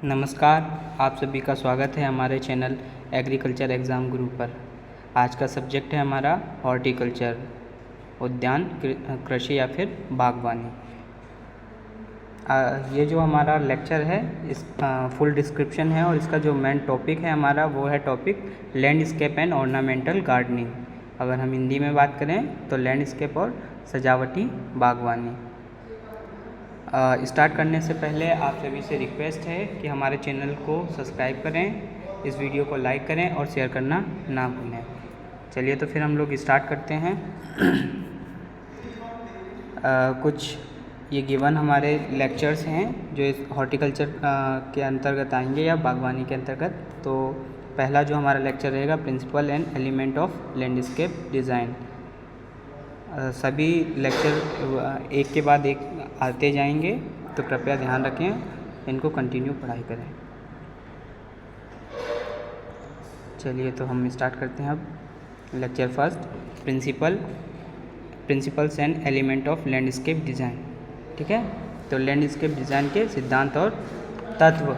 नमस्कार, आप सभी का स्वागत है हमारे चैनल एग्रीकल्चर एग्ज़ाम गुरु पर। आज का सब्जेक्ट है हमारा हॉर्टिकल्चर, उद्यान कृषि या फिर बागवानी। ये जो हमारा लेक्चर है इस फुल डिस्क्रिप्शन है और इसका जो मेन टॉपिक है हमारा वो है topic landscape and ornamental gardening. अगर हम हिंदी में बात करें तो लैंडस्केप और सजावटी बागवानी। स्टार्ट करने से पहले आप सभी से रिक्वेस्ट है कि हमारे चैनल को सब्सक्राइब करें, इस वीडियो को लाइक करें और शेयर करना ना भूलें। चलिए तो फिर हम लोग स्टार्ट करते हैं। कुछ ये गिवन हमारे लेक्चर्स हैं जो इस हॉर्टिकल्चर के अंतर्गत आएंगे या बागवानी के अंतर्गत। तो पहला जो हमारा लेक्चर रहेगा principle and element of landscape design. सभी लेक्चर एक के बाद एक आते जाएंगे, तो कृपया ध्यान रखें, इनको कंटिन्यू पढ़ाई करें। चलिए तो हम स्टार्ट करते हैं अब lecture first, principles and element of landscape design. ठीक है, तो लैंडस्केप डिज़ाइन के सिद्धांत और तत्व।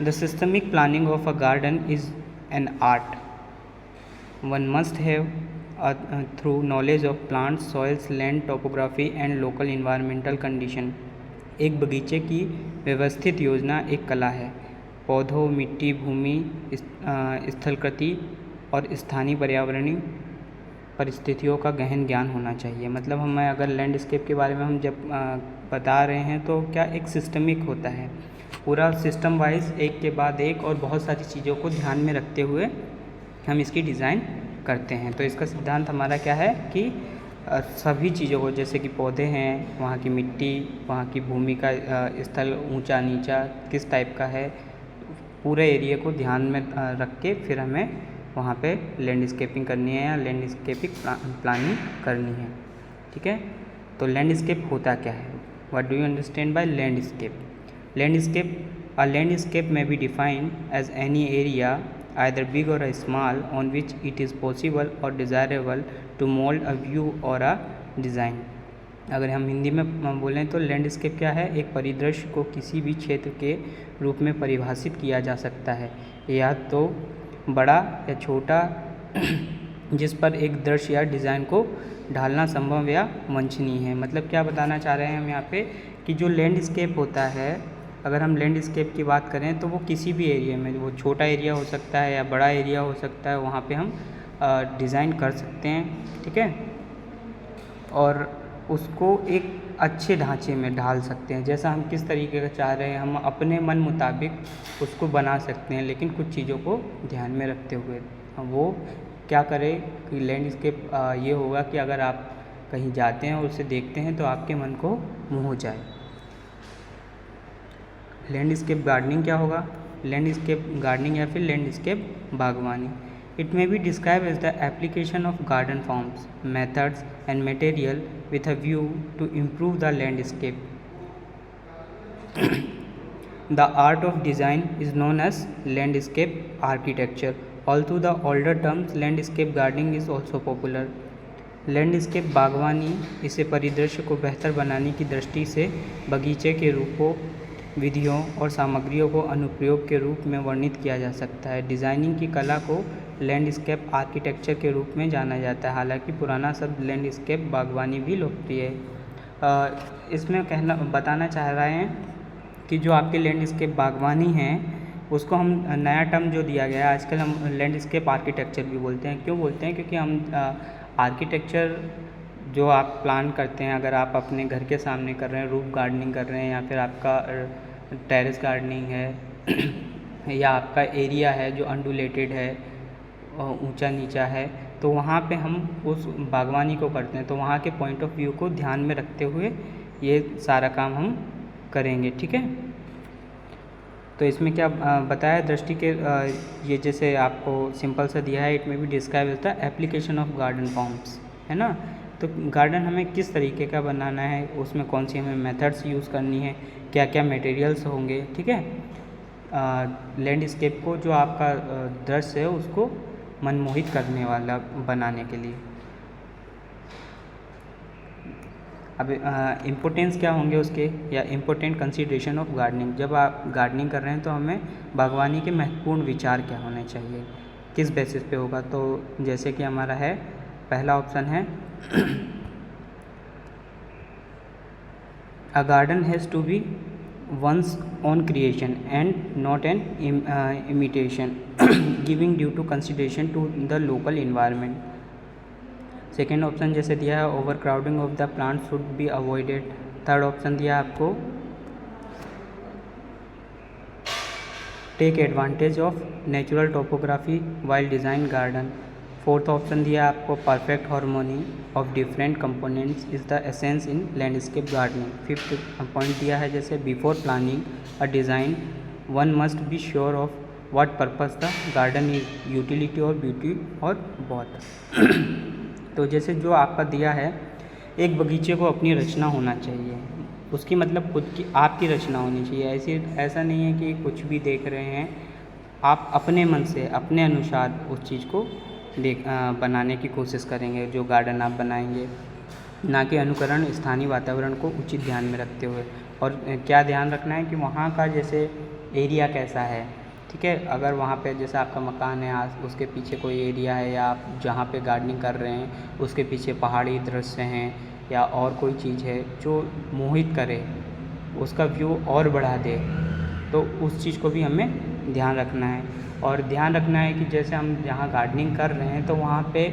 The systemic planning of a garden is an art one must have through knowledge of plants, soils, land, topography and local environmental condition। एक बगीचे की व्यवस्थित योजना एक कला है। पौधों, मिट्टी, भूमि, स्थलाकृति और स्थानीय पर्यावरणीय परिस्थितियों का गहन ज्ञान होना चाहिए। मतलब हमें अगर लैंडस्केप के बारे में हम जब बता रहे हैं तो क्या एक सिस्टमिक होता है, पूरा सिस्टम वाइज एक के बाद एक और बहुत सारी चीज़ों को ध्यान में रखते हुए हम इसकी डिज़ाइन करते हैं। तो इसका सिद्धांत हमारा क्या है कि सभी चीज़ों को, जैसे कि पौधे हैं, वहाँ की मिट्टी, वहाँ की भूमि का स्थल ऊंचा नीचा किस टाइप का है, पूरे एरिया को ध्यान में रख के फिर हमें वहाँ पे लैंडस्केपिंग करनी है या लैंडस्केपिंग प्लानिंग करनी है। ठीक है, तो लैंडस्केप होता क्या है? What do you understand by landscape? A landscape may be defined as any area, either big or small, on which it is possible or desirable to mold a view or a design। अगर हम हिंदी में बोलें तो landscape क्या है? एक परिदृश्य को किसी भी क्षेत्र के रूप में परिभाषित किया जा सकता है, या तो बड़ा या छोटा, जिस पर एक दृश्य या डिज़ाइन को ढालना संभव या वांछनीय है। मतलब क्या बताना चाह रहे हैं हम यहाँ पे कि जो लैंडस्केप होता है, अगर हम लैंडस्केप की बात करें तो वो किसी भी एरिया में, वो छोटा एरिया हो सकता है या बड़ा एरिया हो सकता है, वहाँ पे हम डिज़ाइन कर सकते हैं। ठीक है, और उसको एक अच्छे ढांचे में ढाल सकते हैं, जैसा हम किस तरीके का चाह रहे हैं हम अपने मन मुताबिक उसको बना सकते हैं, लेकिन कुछ चीज़ों को ध्यान में रखते हुए। वो क्या करें कि लैंडस्केप ये होगा कि अगर आप कहीं जाते हैं और उसे देखते हैं तो आपके मन को मोह जाए। लैंडस्केप गार्डनिंग क्या होगा? लैंडस्केप गार्डनिंग या फिर लैंडस्केप बागवानी। It may be describe as the application of garden forms, methods and material with a view to improve the landscape. The art of design is known as landscape architecture. Although the older terms landscape gardening is also popular। Landscape बागवानी इसे परिदृश्य को बेहतर बनाने की दृष्टि से बगीचे के रूपों, विधियों और सामग्रियों को अनुप्रयोग के रूप में वर्णित किया जा सकता है। डिज़ाइनिंग की कला को लैंडस्केप आर्किटेक्चर के रूप में जाना जाता है। हालांकि पुराना शब्द लैंडस्केप बागवानी भी लोकप्रिय है। इसमें बताना चाह रहे हैं कि जो आपके लैंडस्केप बागवानी है उसको हम नया टर्म जो दिया गया है आजकल, हम लैंडस्केप आर्किटेक्चर भी बोलते हैं। क्यों बोलते हैं? क्योंकि हम आर्किटेक्चर जो आप प्लान करते हैं, अगर आप अपने घर के सामने कर रहे हैं, रूफ गार्डनिंग कर रहे हैं, या फिर आपका टेरेस गार्डनिंग है या आपका एरिया है जो अंडुलेटेड है, ऊंचा नीचा है, तो वहाँ पे हम उस बागवानी को करते हैं। तो वहाँ के पॉइंट ऑफ व्यू को ध्यान में रखते हुए ये सारा काम हम करेंगे। ठीक है, तो इसमें क्या बताया दृष्टि के ये जैसे आपको सिंपल सा दिया है, इट में भी डिस्क्राइब होता है एप्लीकेशन ऑफ गार्डन फॉर्म्स, है ना। तो गार्डन हमें किस तरीके का बनाना है, उसमें कौन सी हमें मेथड्स यूज़ करनी है, क्या क्या मटेरियल्स होंगे। ठीक है, लैंडस्केप को जो आपका दृश्य है उसको मनमोहित करने वाला बनाने के लिए। अब इम्पोर्टेंस क्या होंगे उसके, या इम्पोर्टेंट कंसिडरेशन ऑफ गार्डनिंग। जब आप गार्डनिंग कर रहे हैं तो हमें बागवानी के महत्वपूर्ण विचार क्या होने चाहिए, किस बेसिस पे होगा। तो जैसे कि हमारा है पहला ऑप्शन है a garden has to be one's own creation and not an imitation giving due to consideration to the local environment। Second option जैसे दिया है overcrowding of the plant should be avoided. Third option दिया है आपको take advantage of natural topography while design garden. Fourth option दिया है आपको perfect harmony of different components is the essence in landscape gardening. Fifth point दिया है जैसे before planning a design one must be sure of what purpose the garden is utility और beauty और both. तो जैसे जो आपका दिया है एक बगीचे को अपनी रचना होना चाहिए, उसकी मतलब खुद की आपकी रचना होनी चाहिए। ऐसा नहीं है कि कुछ भी देख रहे हैं, आप अपने मन से अपने अनुसार उस चीज़ को बनाने की कोशिश करेंगे जो गार्डन आप बनाएंगे, ना कि अनुकरण स्थानीय वातावरण को उचित ध्यान में रखते हुए। और क्या ध्यान रखना है कि वहाँ का जैसे एरिया कैसा है, ठीक है। अगर वहाँ पे जैसे आपका मकान है आज उसके पीछे कोई एरिया है, या आप जहाँ पे गार्डनिंग कर रहे हैं उसके पीछे पहाड़ी दृश्य हैं या और कोई चीज़ है जो मोहित करे, उसका व्यू और बढ़ा दे, तो उस चीज़ को भी हमें ध्यान रखना है। और ध्यान रखना है कि जैसे हम जहाँ गार्डनिंग कर रहे हैं तो वहाँ पे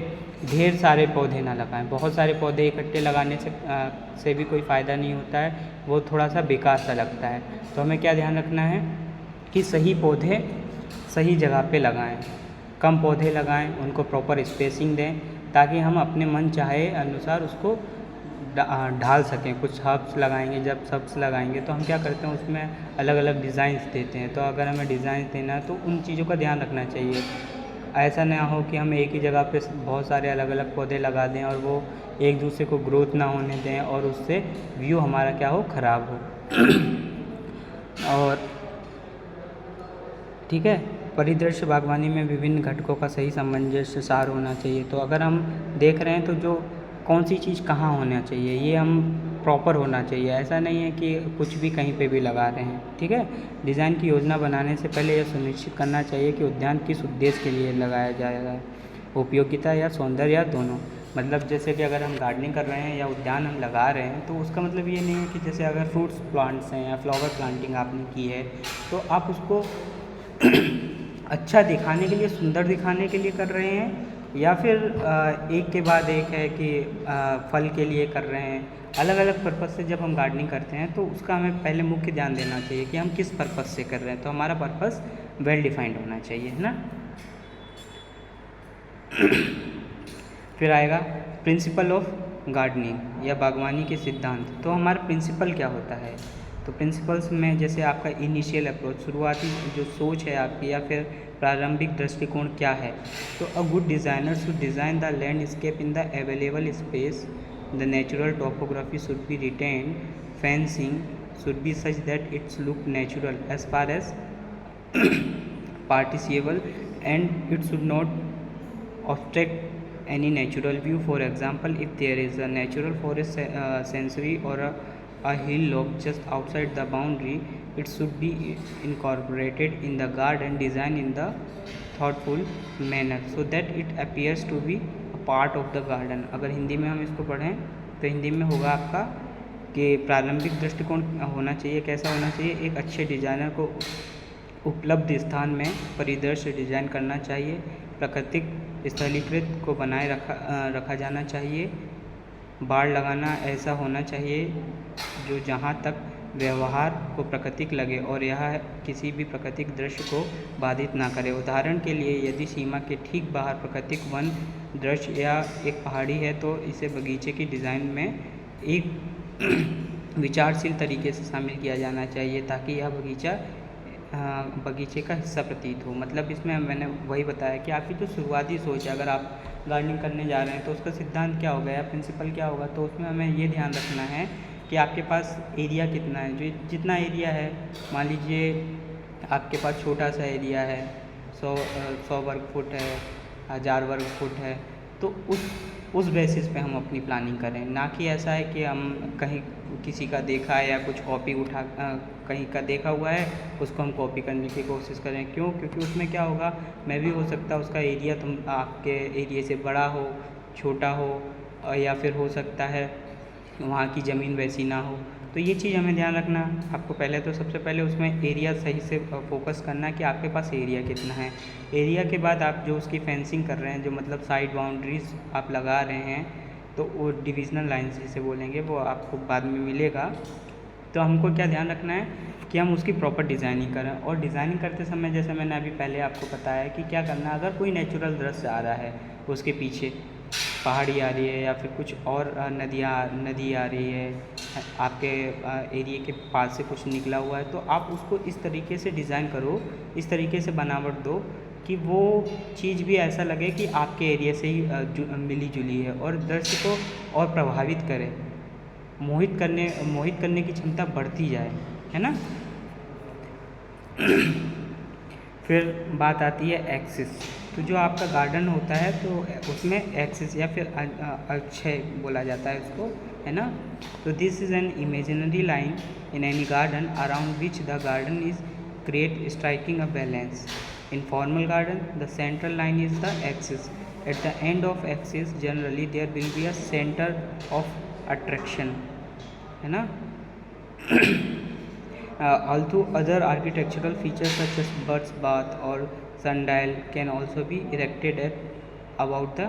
ढेर सारे पौधे ना लगाएं। बहुत सारे पौधे इकट्ठे लगाने से भी कोई फ़ायदा नहीं होता है, वो थोड़ा सा बेकार सा लगता है। तो हमें क्या ध्यान रखना है कि सही पौधे सही जगह पे लगाएं, कम पौधे लगाएं, उनको प्रॉपर स्पेसिंग दें ताकि हम अपने मन चाहे अनुसार उसको ढाल सकें। कुछ हर्ब्स लगाएंगे, जब हर्ब्स लगाएंगे तो हम क्या करते हैं उसमें अलग अलग डिज़ाइंस देते हैं। तो अगर हमें डिज़ाइंस देना है तो उन चीज़ों का ध्यान रखना चाहिए। ऐसा ना हो कि हम एक ही जगह पे बहुत सारे अलग अलग पौधे लगा दें और वो एक दूसरे को ग्रोथ ना होने दें और उससे व्यू हमारा क्या हो, ख़राब हो। और ठीक है, परिदृश्य बागवानी में विभिन्न घटकों का सही सामंजस्य सार होना चाहिए। तो अगर हम देख रहे हैं तो जो कौन सी चीज़ कहाँ होना चाहिए ये हम प्रॉपर होना चाहिए। ऐसा नहीं है कि कुछ भी कहीं पे भी लगा रहे हैं, ठीक है। डिज़ाइन की योजना बनाने से पहले यह सुनिश्चित करना चाहिए कि उद्यान किस उद्देश्य के लिए लगाया जाएगा, उपयोगिता या सौंदर्य या दोनों। मतलब जैसे कि अगर हम गार्डनिंग कर रहे हैं या उद्यान हम लगा रहे हैं तो उसका मतलब ये नहीं है कि जैसे अगर फ्रूट्स प्लांट्स हैं या फ्लावर प्लांटिंग आपने की है तो आप उसको अच्छा दिखाने के लिए, सुंदर दिखाने के लिए कर रहे हैं, या फिर एक के बाद एक है कि फल के लिए कर रहे हैं। अलग अलग पर्पज़ से जब हम गार्डनिंग करते हैं तो उसका हमें पहले मुख्य ध्यान देना चाहिए कि हम किस पर्पज़ से कर रहे हैं। तो हमारा पर्पज़ वेल डिफाइंड होना चाहिए, है ना। फिर आएगा प्रिंसिपल ऑफ गार्डनिंग या बागवानी के सिद्धांत। तो हमारा प्रिंसिपल क्या होता है, तो प्रिंसिपल्स में जैसे आपका इनिशियल अप्रोच, शुरुआती जो सोच है आपकी या फिर प्रारंभिक दृष्टिकोण क्या है। तो a good designer should design the landscape in the available space, the natural topography should be retain, fencing should be such that its look natural as far as practicable, and it should not obstruct any natural view. For example, if there is a natural forest sanctuary or a hill log just outside the boundary, it should be incorporated in the garden design in the thoughtful manner so that it appears to be a part of the garden। अगर हिंदी में हम इसको पढ़ें तो हिंदी में होगा आपका कि प्रारंभिक दृष्टिकोण होना चाहिए, कैसा होना चाहिए, एक अच्छे डिज़ाइनर को उपलब्ध स्थान में परिदृश्य डिज़ाइन करना चाहिए, प्राकृतिक स्थलीकृत को बनाए रखा जाना चाहिए, बाड़ लगाना ऐसा होना चाहिए जो जहाँ तक व्यवहार को प्राकृतिक लगे और यह किसी भी प्राकृतिक दृश्य को बाधित ना करे। उदाहरण के लिए यदि सीमा के ठीक बाहर प्राकृतिक वन दृश्य या एक पहाड़ी है तो इसे बगीचे की डिज़ाइन में एक विचारशील तरीके से शामिल किया जाना चाहिए ताकि यह बगीचे का हिस्सा प्रतीत हो। मतलब इसमें मैंने वही बताया कि आपकी जो शुरुआती सोच है, अगर आप गार्डनिंग करने जा रहे हैं तो उसका सिद्धांत क्या होगा या प्रिंसिपल क्या होगा। तो उसमें हमें ये ध्यान रखना है कि आपके पास एरिया कितना है, जो जितना एरिया है, मान लीजिए आपके पास छोटा सा एरिया है, 100 वर्ग फुट है, 1000 वर्ग फुट है, तो उस उस बेसिस पे हम अपनी प्लानिंग करें, ना कि ऐसा है कि हम कहीं किसी का देखा है या कुछ कॉपी उठा कहीं का देखा हुआ है उसको हम कॉपी करने की कोशिश करें। क्यों? क्योंकि उसमें क्या होगा, मैं भी हो सकता है उसका एरिया तुम आपके एरिया से बड़ा हो, छोटा हो, या फिर हो सकता है वहाँ की ज़मीन वैसी ना हो। तो ये चीज़ हमें ध्यान रखना। आपको पहले तो सबसे पहले उसमें एरिया सही से फोकस करना है कि आपके पास एरिया कितना है। एरिया के बाद आप जो उसकी फेंसिंग कर रहे हैं, जो मतलब साइड बाउंड्रीज आप लगा रहे हैं, तो वो डिविजनल लाइन जिसे बोलेंगे वो आपको बाद में मिलेगा। तो हमको क्या ध्यान रखना है कि हम उसकी प्रॉपर डिज़ाइनिंग करें। और डिज़ाइनिंग करते समय जैसे मैंने अभी पहले आपको बताया कि क्या करना है, अगर कोई नेचुरल दृश्य आ रहा है, उसके पीछे पहाड़ी आ रही है या फिर कुछ और नदी आ रही है, आपके एरिया के पास से कुछ निकला हुआ है, तो आप उसको इस तरीके से डिज़ाइन करो, इस तरीके से बनावट दो कि वो चीज़ भी ऐसा लगे कि आपके एरिया से ही मिली जुली है और दृश्य को और प्रभावित करे, मोहित करने की क्षमता बढ़ती जाए, है ना। फिर बात आती है एक्सिस। तो जो आपका गार्डन होता है तो उसमें एक्सिस या फिर अक्षय बोला जाता है उसको, है ना। तो this is an imaginary line in any garden around which the garden is create striking a balance. In formal garden the central line is the axis. At the end of axis generally there will be a centre of attraction, है ना। Although other architectural features such as bird's bath or sundial can also be erected at about the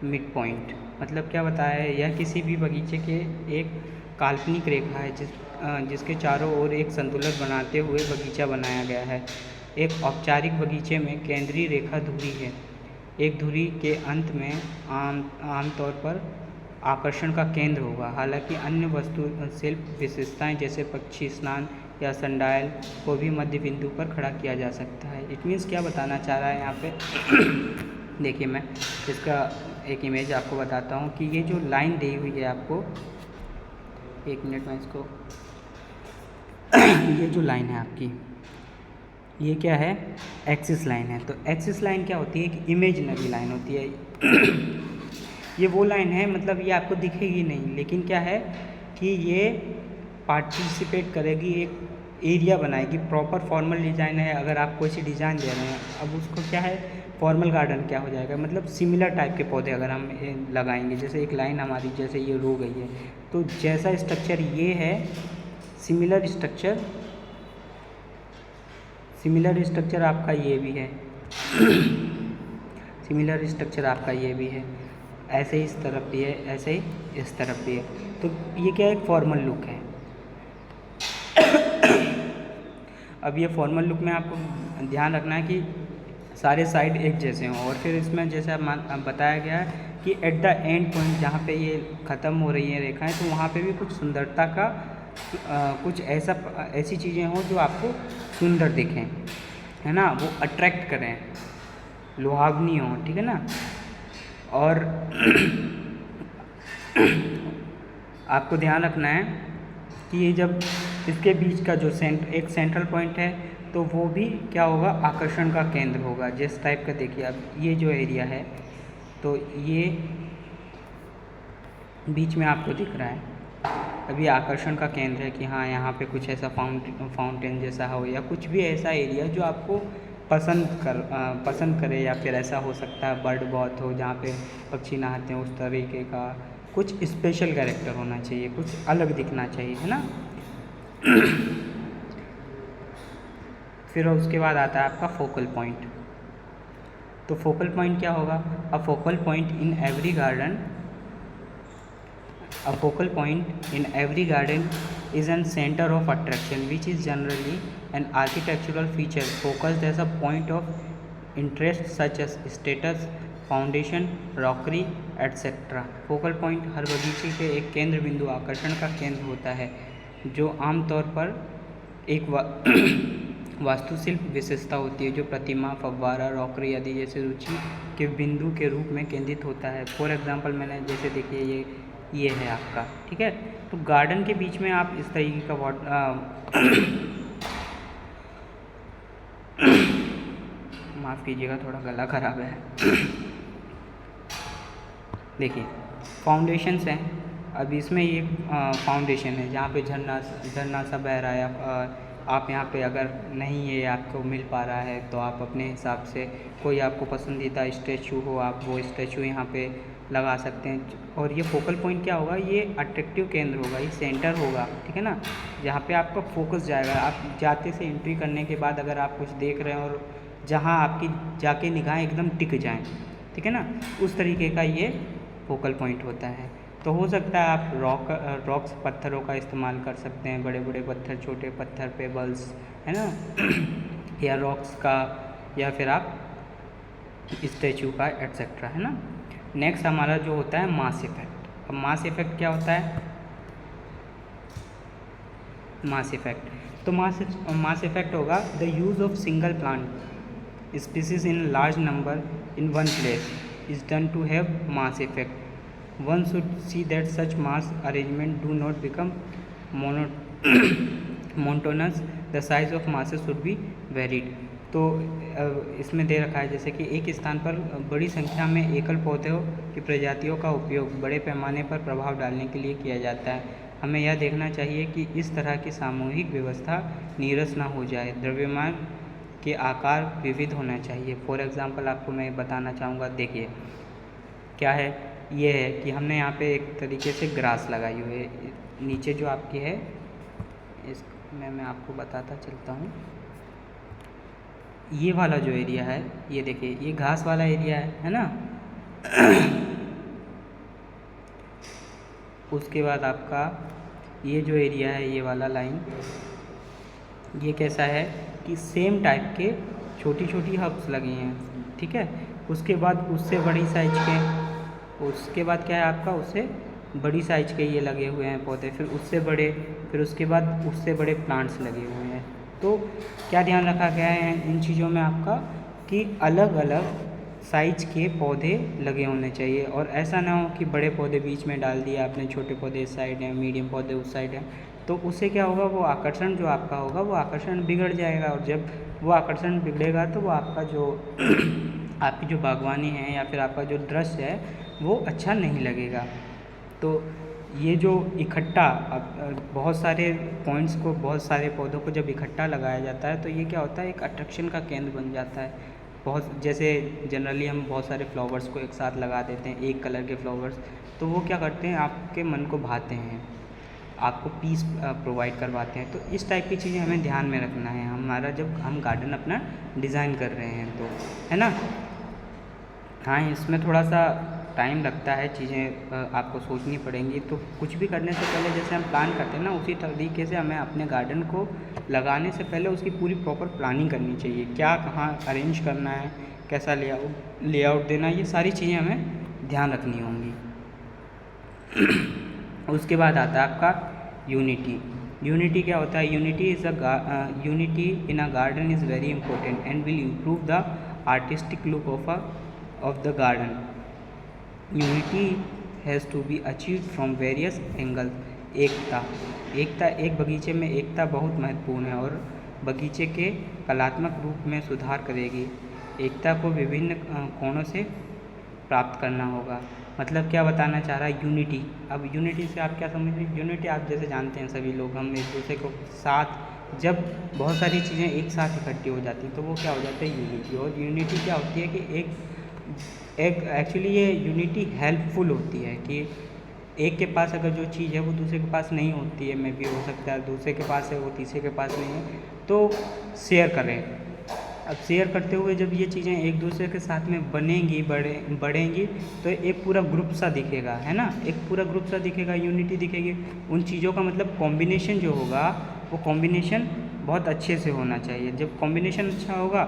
midpoint। मतलब क्या बताया है, यह किसी भी बगीचे के एक काल्पनिक रेखा है जिसके चारों ओर एक संतुलन बनाते हुए बगीचा बनाया गया है। एक औपचारिक बगीचे में केंद्रीय रेखा धुरी है। एक धुरी के अंत में आमतौर पर आकर्षण का केंद्र होगा। हालांकि अन्य वस्तु शिल्प विशेषताएं जैसे पक्षी स्नान या संडायल को भी मध्य बिंदु पर खड़ा किया जा सकता है। इट मीन्स क्या बताना चाह रहा है यहाँ पे देखिए, मैं इसका एक इमेज आपको बताता हूँ कि ये जो लाइन दी हुई है आपको, एक मिनट में इसको ये जो लाइन है आपकी, ये क्या है, एक्सिस लाइन है। तो एक्सिस लाइन क्या होती है, एक इमेजिनरी लाइन होती है। ये वो लाइन है, मतलब ये आपको दिखेगी नहीं, लेकिन क्या है कि ये पार्टिसिपेट करेगी, एक एरिया बनाएगी। प्रॉपर फॉर्मल डिज़ाइन है, अगर आप कोई सी डिज़ाइन दे रहे हैं, अब उसको क्या है, फॉर्मल गार्डन क्या हो जाएगा, मतलब सिमिलर टाइप के पौधे अगर हम लगाएंगे, जैसे एक लाइन हमारी जैसे ये रो गई है, तो जैसा स्ट्रक्चर ये है, सिमिलर स्ट्रक्चर आपका ये भी है। सिमिलर स्ट्रक्चर आपका ये भी है, ऐसे ही इस तरफ भी है, ऐसे ही इस तरफ भी है। तो ये क्या है, एक फॉर्मल लुक है। अब ये फॉर्मल लुक में आपको ध्यान रखना है कि सारे साइड एक जैसे हों। और फिर इसमें जैसे बताया गया है कि एट द एंड पॉइंट जहाँ पे ये ख़त्म हो रही हैं रेखाएं, तो वहाँ पे भी कुछ सुंदरता का कुछ ऐसी चीज़ें हों जो आपको सुंदर दिखें, है ना, वो अट्रैक्ट करें, लुभावनी हों, ठीक है ना। और आपको ध्यान रखना है कि ये जब इसके बीच का जो एक सेंट्रल पॉइंट है, तो वो भी क्या होगा, आकर्षण का केंद्र होगा। जिस टाइप का देखिए अब ये जो एरिया है, तो ये बीच में आपको दिख रहा है, अभी आकर्षण का केंद्र है कि हाँ यहाँ पे कुछ ऐसा फाउंटेन जैसा हो, या कुछ भी ऐसा एरिया जो आपको पसंद करे, या फिर ऐसा हो सकता है बर्ड बाथ हो जहाँ पे पक्षी नहाते हैं, उस तरीके का कुछ स्पेशल कैरेक्टर होना चाहिए, कुछ अलग दिखना चाहिए, है ना। फिर उसके बाद आता है आपका फोकल पॉइंट। तो फोकल पॉइंट क्या होगा, a focal point in every garden is an center of attraction which is generally an architectural feature focused as a point of interest such as status, foundation, rockery, etc. Focal point हर बगीचे के एक केंद्र बिंदु, आकर्षण का केंद्र होता है, जो आमतौर पर एक वास्तुशिल्प विशेषता होती है, जो प्रतिमा, फव्वारा, रॉकरी आदि जैसे रुचि के बिंदु के रूप में केंद्रित होता है। फॉर एग्जांपल मैंने जैसे देखिए ये है आपका, ठीक है। तो गार्डन के बीच में आप इस तरीके का माफ़ कीजिएगा, थोड़ा गला खराब है। देखिए फाउंडेशंस हैं। अब इसमें ये फाउंडेशन है जहाँ पे झरना सा बह रहा है। आप यहाँ पे अगर नहीं है आपको मिल पा रहा है तो आप अपने हिसाब से कोई आपको पसंदीदा स्टैचू हो, आप वो स्टैचू यहाँ पे लगा सकते हैं। और ये फोकल पॉइंट क्या होगा, ये अट्रैक्टिव केंद्र होगा, ये सेंटर होगा, ठीक है ना, जहाँ पे आपका फोकस जाएगा। आप जाते से एंट्री करने के बाद अगर आप कुछ देख रहे हैं और जहाँ आपकी जाके निगाहें एकदम टिक जाएँ, ठीक है ना, उस तरीके का ये फोकल पॉइंट होता है। तो हो सकता है आप रॉक्स पत्थरों का इस्तेमाल कर सकते हैं, बड़े बड़े पत्थर, छोटे पत्थर, पेबल्स, है ना या रॉक्स का, या फिर आप स्टैचू का एट्सेट्रा, है ना। नेक्स्ट हमारा जो होता है मास इफेक्ट। अब मास इफेक्ट क्या होता है, मास इफेक्ट तो मास इफेक्ट होगा the use of single plant species in large number in one place is done to have mass effect. One should see that such mass arrangement do not become monotonous. The size of masses should be varied. तो इसमें दे रखा है जैसे कि एक स्थान पर बड़ी संख्या में एकल पौधों की प्रजातियों का उपयोग बड़े पैमाने पर प्रभाव डालने के लिए किया जाता है। हमें यह देखना चाहिए कि इस तरह की सामूहिक व्यवस्था नीरस ना हो जाए। द्रव्यमान के आकार विविध होना चाहिए। फॉर एग्जांपल आपको मैं बताना चाहूँगा, देखिए क्या है, ये है कि हमने यहाँ पे एक तरीके से ग्रास लगाई हुई है। नीचे जो आपकी है इसमें मैं आपको बताता चलता हूँ। ये वाला जो एरिया है, ये देखिए, ये घास वाला एरिया है ना उसके बाद आपका ये जो एरिया है, ये वाला लाइन, ये कैसा है कि सेम टाइप के छोटी छोटी हब्स लगी हैं, ठीक है। उसके बाद उससे बड़ी साइज के, उसके बाद क्या है आपका, उससे बड़ी साइज के ये लगे हुए हैं पौधे, फिर उससे बड़े, फिर उसके बाद उससे बड़े प्लांट्स लगे हुए हैं। तो क्या ध्यान रखा गया है इन चीज़ों में आपका, कि अलग अलग साइज के पौधे लगे होने चाहिए। और ऐसा ना हो कि बड़े पौधे बीच में डाल दिया आपने, छोटे पौधे इस साइड हैं, मीडियम पौधे उस साइड हैं, तो उससे क्या होगा, वो आकर्षण जो आपका होगा वो आकर्षण बिगड़ जाएगा। और जब वो आकर्षण बिगड़ेगा तो वो आपका जो आपकी जो बागवानी है या फिर आपका जो दृश्य है वो अच्छा नहीं लगेगा। तो ये जो इकट्ठा बहुत सारे पॉइंट्स को, बहुत सारे पौधों को जब इकट्ठा लगाया जाता है तो ये क्या होता है, एक अट्रैक्शन का केंद्र बन जाता है। बहुत जैसे जनरली हम बहुत सारे फ्लावर्स को एक साथ लगा देते हैं, एक कलर के फ्लावर्स, तो वो क्या करते हैं, आपके मन को भाते हैं, आपको पीस प्रोवाइड करवाते हैं। तो इस टाइप की चीज़ें हमें ध्यान में रखना है हमारा, जब हम गार्डन अपना डिज़ाइन कर रहे हैं तो, है ना। हाँ, इसमें थोड़ा सा टाइम लगता है, चीज़ें आपको सोचनी पड़ेंगी। तो कुछ भी करने से पहले जैसे हम प्लान करते हैं ना, उसी तरीके से हमें अपने गार्डन को लगाने से पहले उसकी पूरी प्रॉपर प्लानिंग करनी चाहिए। क्या कहाँ अरेंज करना है, कैसा लेआउट देना, ये सारी चीज़ें हमें ध्यान रखनी होंगी। उसके बाद आता है आपका यूनिटी। यूनिटी क्या होता है, unity in a garden is very important and will improve the artistic look of the garden. Unity has to be achieved from various angles. एकता एक बगीचे में एकता बहुत महत्वपूर्ण है और बगीचे के कलात्मक रूप में सुधार करेगी। एकता को विभिन्न कोणों से प्राप्त करना होगा। मतलब क्या बताना चाह रहा है, यूनिटी। अब यूनिटी से आप क्या समझ रहे हैं, यूनिटी आप जैसे जानते हैं सभी लोग, हम एक दूसरे को साथ, जब बहुत सारी चीज़ें एक साथ इकट्ठी हो जाती हैं तो वो क्या हो जाता है, यूनिटी। और यूनिटी क्या होती है कि एक एक्चुअली ये यूनिटी हेल्पफुल होती है कि एक के पास अगर जो चीज़ है वो दूसरे के पास नहीं होती है, मे भी हो सकता है दूसरे के पास है वो तीसरे के पास नहीं है, तो शेयर करें। अब शेयर करते हुए जब ये चीज़ें एक दूसरे के साथ में बनेंगी, बढ़ेंगी, तो एक पूरा ग्रुप सा दिखेगा, है ना, एक पूरा ग्रुप सा दिखेगा, यूनिटी दिखेगी। उन चीज़ों का मतलब कॉम्बिनेशन जो होगा वो कॉम्बिनेशन बहुत अच्छे से होना चाहिए। जब कॉम्बिनेशन अच्छा होगा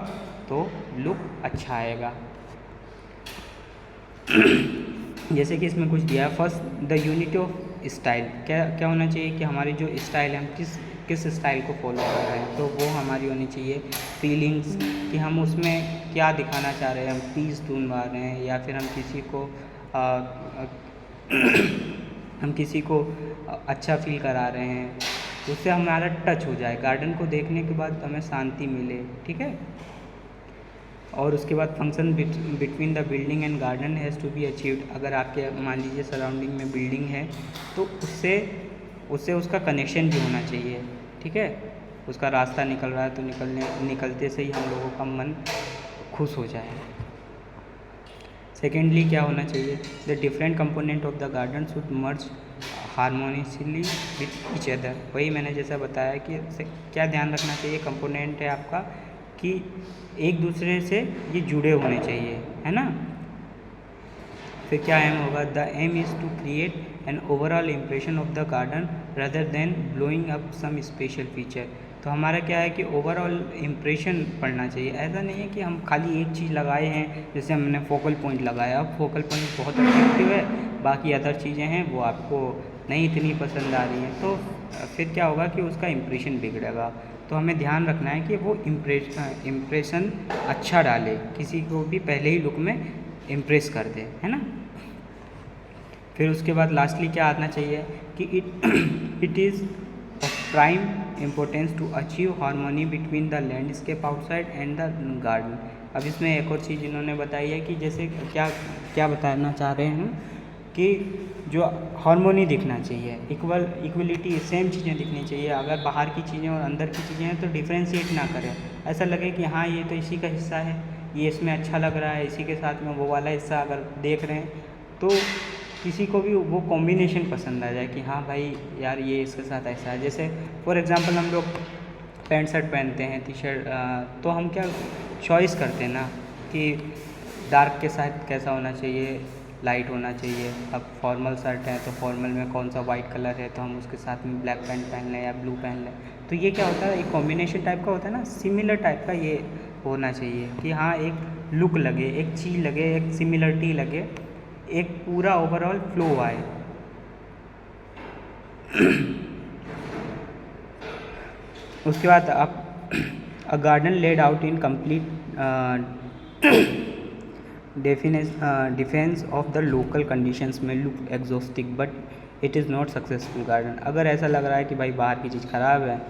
तो लुक अच्छा आएगा। जैसे कि इसमें कुछ दिया, first the unity of style. क्या होना चाहिए कि हमारी जो स्टाइल है, हम किस स्टाइल को फॉलो कर रहे हैं, तो वो हमारी होनी चाहिए। फीलिंग्स, कि हम उसमें क्या दिखाना चाह रहे हैं, हम पीस ढूंढवा रहे हैं या फिर हम किसी को अच्छा फील करा रहे हैं, उससे हमारा टच हो जाए, गार्डन को देखने के बाद हमें शांति मिले, ठीक है। और उसके बाद function between the building and garden has to be achieved. अगर आपके मान लीजिए सराउंडिंग में बिल्डिंग है तो उससे उससे उसका कनेक्शन भी होना चाहिए, ठीक है। उसका रास्ता निकल रहा है तो निकलते से ही हम लोगों का मन खुश हो जाए। सेकेंडली क्या होना चाहिए, the different component of the garden should merge harmoniously with each other. वही मैंने जैसा बताया कि क्या ध्यान रखना चाहिए, कंपोनेंट है आपका कि एक दूसरे से ये जुड़े होने चाहिए, है ना। फिर क्या एम होगा, the aim is to create an overall impression of the garden rather than blowing up some special feature. तो हमारा क्या है कि ओवरऑल इम्प्रेशन पड़ना चाहिए। ऐसा नहीं है कि हम खाली एक चीज़ लगाए हैं, जैसे हमने फोकल पॉइंट लगाया, अब फोकल पॉइंट बहुत अट्रैक्टिव है, बाकी अदर चीज़ें हैं वो आपको नहीं इतनी पसंद आ रही हैं, तो फिर क्या होगा कि उसका इम्प्रेशन बिगड़ेगा। तो हमें ध्यान रखना है कि वो इम्प्रेशन अच्छा डाले, किसी को भी पहले ही लुक में इम्प्रेस कर दे, है ना। फिर उसके बाद लास्टली क्या आना चाहिए कि it is of prime importance to achieve harmony between the landscape outside and the garden. अब इसमें एक और चीज़ इन्होंने बताई है कि जैसे क्या क्या बताना चाह रहे हैं कि जो हार्मोनी दिखना चाहिए, इक्वलिटी, सेम चीज़ें दिखनी चाहिए। अगर बाहर की चीज़ें और अंदर की चीज़ें हैं तो डिफ्रेंशिएट ना करें, ऐसा लगे कि हाँ ये तो इसी का हिस्सा है, ये इसमें अच्छा लग रहा है, इसी के साथ में वो वाला हिस्सा अगर देख रहे हैं तो किसी को भी वो कॉम्बिनेशन पसंद आ जाए कि हाँ भाई यार ये इसके साथ ऐसा है। जैसे फॉर एग्जांपल हम लोग पैंट शर्ट पहनते हैं, टी शर्ट, तो हम क्या चॉइस करते हैं ना कि डार्क के साथ कैसा होना चाहिए, लाइट होना चाहिए। अब फॉर्मल शर्ट है तो फॉर्मल में कौन सा वाइट कलर है तो हम उसके साथ में ब्लैक पैंट पहन लें या ब्लू पहन लें। तो ये क्या होता है, एक कॉम्बिनेशन टाइप का होता है ना, सिमिलर टाइप का ये होना चाहिए कि हाँ एक लुक लगे, एक चीज़ लगे, एक सिमिलरिटी लगे, एक पूरा ओवरऑल फ्लो आए। उसके बाद आप a garden laid out in complete defiance of the local conditions में look exotic but it is not successful garden. अगर ऐसा लग रहा है कि भाई बाहर की चीज़ ख़राब है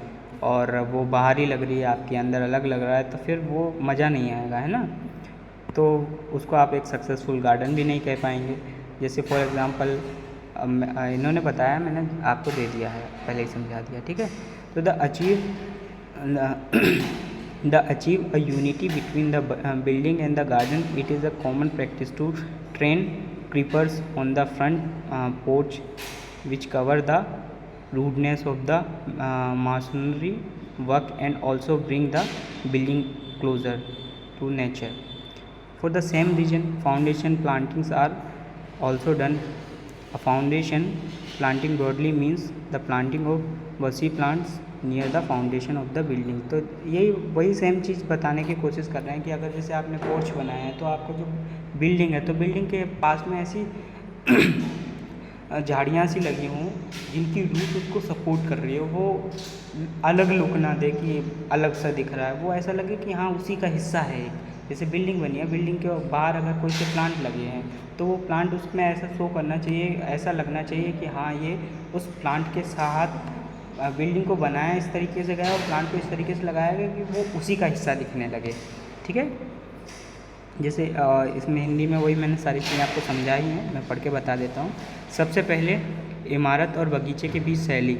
और वो बाहर ही लग रही है, आपके अंदर अलग लग रहा है, तो फिर वो मज़ा नहीं आएगा, है ना। तो उसको आप एक सक्सेसफुल गार्डन भी नहीं कह पाएंगे। जैसे फॉर एग्ज़ाम्पल इन्होंने बताया, मैंने आपको दे दिया है, पहले ही समझा दिया, ठीक है। तो the achieve a unity between the building and the garden, it is a common practice to train creepers on the front porch which cover the rudeness of the masonry work and also bring the building closer to nature. For the same reason, foundation plantings are also done. A foundation planting broadly means the planting of वसी plants near the foundation of the building. तो यही वही same चीज़ बताने की कोशिश कर रहे हैं कि अगर जैसे आपने पोर्च बनाया है तो आपको जो बिल्डिंग है तो बिल्डिंग के पास में ऐसी झाड़ियाँ सी लगी हों जिनकी रूट उसको सपोर्ट कर रही है, वो अलग लुक ना दे कि अलग सा दिख रहा है, वो ऐसा लगे कि हाँ उसी का हिस्सा है। जैसे बिल्डिंग बनी है, बिल्डिंग के बाहर अगर कोई से प्लांट लगे हैं तो वो प्लांट उसमें ऐसा शो करना चाहिए, ऐसा लगना चाहिए कि हाँ ये उस प्लांट के साथ बिल्डिंग को बनाया इस तरीके से गया और प्लांट को इस तरीके से लगाया गया कि वो उसी का हिस्सा दिखने लगे, ठीक है। जैसे इसमें हिंदी में वही मैंने सारी चीज़ें आपको समझाई हैं, मैं पढ़ के बता देता हूँ। सबसे पहले इमारत और बगीचे के बीच शैली,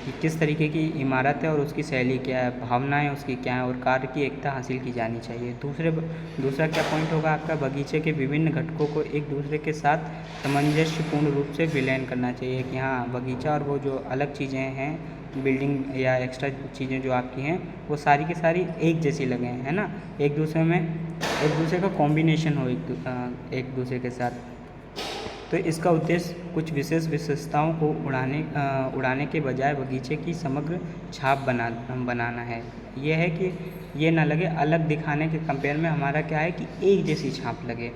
कि किस तरीके की इमारत है और उसकी शैली क्या है, भावनाएं उसकी क्या है और कार्य की एकता हासिल की जानी चाहिए। दूसरा क्या पॉइंट होगा आपका, बगीचे के विभिन्न घटकों को एक दूसरे के साथ सामंजस्यपूर्ण रूप से विलयन करना चाहिए कि हाँ बगीचा और वो जो अलग चीज़ें हैं, बिल्डिंग या एक्स्ट्रा चीज़ें जो आपकी हैं वो सारी की सारी एक जैसी लगें, है ना, एक दूसरे का कॉम्बिनेशन हो एक दूसरे के साथ। तो इसका उद्देश्य कुछ विशेष विशेषताओं को उड़ाने के बजाय बगीचे की समग्र छाप बनाना है। यह है कि ये ना लगे अलग दिखाने के कंपेयर में, हमारा क्या है कि एक जैसी छाप लगे।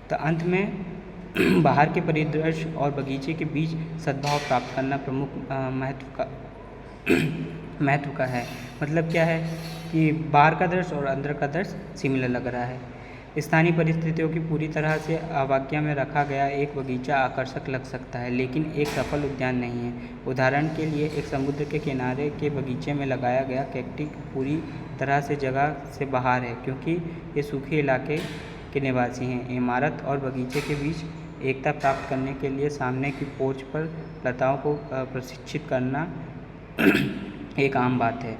तो अंत में बाहर के परिदृश्य और बगीचे के बीच सद्भाव प्राप्त करना प्रमुख महत्व का है। मतलब क्या है कि बाहर का दृश्य और अंदर का दृश्य सिमिलर लग रहा है। स्थानीय परिस्थितियों की पूरी तरह से अवज्ञा में रखा गया एक बगीचा आकर्षक लग सकता है, लेकिन एक सफल उद्यान नहीं है। उदाहरण के लिए, एक समुद्र के किनारे के बगीचे में लगाया गया कैक्टी पूरी तरह से जगह से बाहर है, क्योंकि ये सूखे इलाके के निवासी हैं। इमारत और बगीचे के बीच एकता प्राप्त करने के लिए सामने की पोर्च पर लताओं को प्रशिक्षित करना एक आम बात है,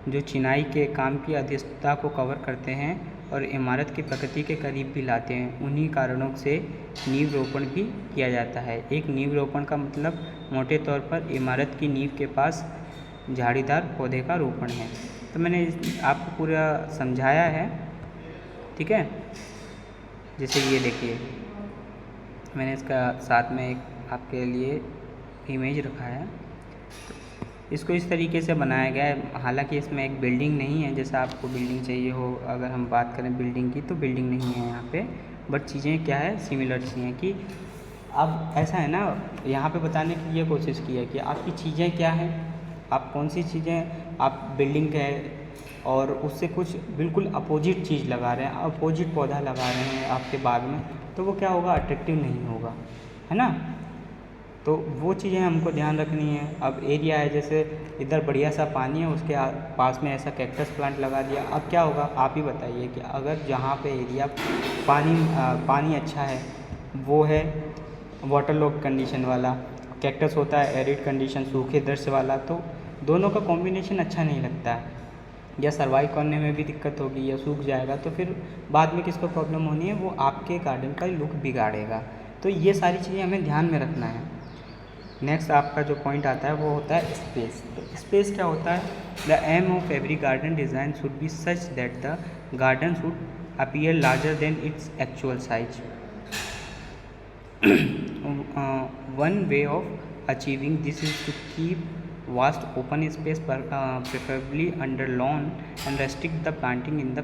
जो चिनाई के काम की अध्यक्षता को कवर करते हैं और इमारत की प्रकृति के करीब भी लाते हैं। उन्हीं कारणों से नींव रोपण भी किया जाता है। एक नींव रोपण का मतलब मोटे तौर पर इमारत की नींव के पास झाड़ीदार पौधे का रोपण है। तो मैंने आपको पूरा समझाया है, ठीक है। जैसे ये देखिए, मैंने इसका साथ में एक आपके लिए इमेज रखा है। इसको इस तरीके से बनाया गया है। हालांकि इसमें एक बिल्डिंग नहीं है, जैसा आपको बिल्डिंग चाहिए हो, अगर हम बात करें बिल्डिंग की तो बिल्डिंग नहीं है यहाँ पे, बट चीज़ें क्या है, सिमिलर सी हैं। कि अब ऐसा है ना, यहाँ पे बताने की ये कोशिश की है कि आपकी चीज़ें क्या हैं, आप कौन सी चीज़ें, आप बिल्डिंग है और उससे कुछ बिल्कुल अपोजिट चीज़ लगा रहे हैं, अपोजिट पौधा लगा रहे हैं आपके बाग में, तो वो क्या होगा, अट्रैक्टिव नहीं होगा, है ना। तो वो चीज़ें हमको ध्यान रखनी है। अब एरिया है, जैसे इधर बढ़िया सा पानी है, उसके पास में ऐसा कैक्टस प्लांट लगा दिया, अब क्या होगा, आप ही बताइए। कि अगर जहाँ पे एरिया पानी अच्छा है, वो है वाटर लॉग कंडीशन वाला, कैक्टस होता है एरिड कंडीशन, सूखे दृश्य वाला, तो दोनों का कॉम्बिनेशन अच्छा नहीं लगता है, या सर्वाइव करने में भी दिक्कत होगी, या सूख जाएगा, तो फिर बाद में किसको प्रॉब्लम होनी है, वो आपके गार्डन का लुक बिगाड़ेगा। तो ये सारी चीज़ें हमें ध्यान में रखना है। नेक्स्ट आपका जो पॉइंट आता है वो होता है स्पेस। तो स्पेस क्या होता है, the aim of every garden design should be such that the garden should appear larger than its actual size. One way of achieving this is to keep vast open space, preferably under lawn, and restrict the planting in the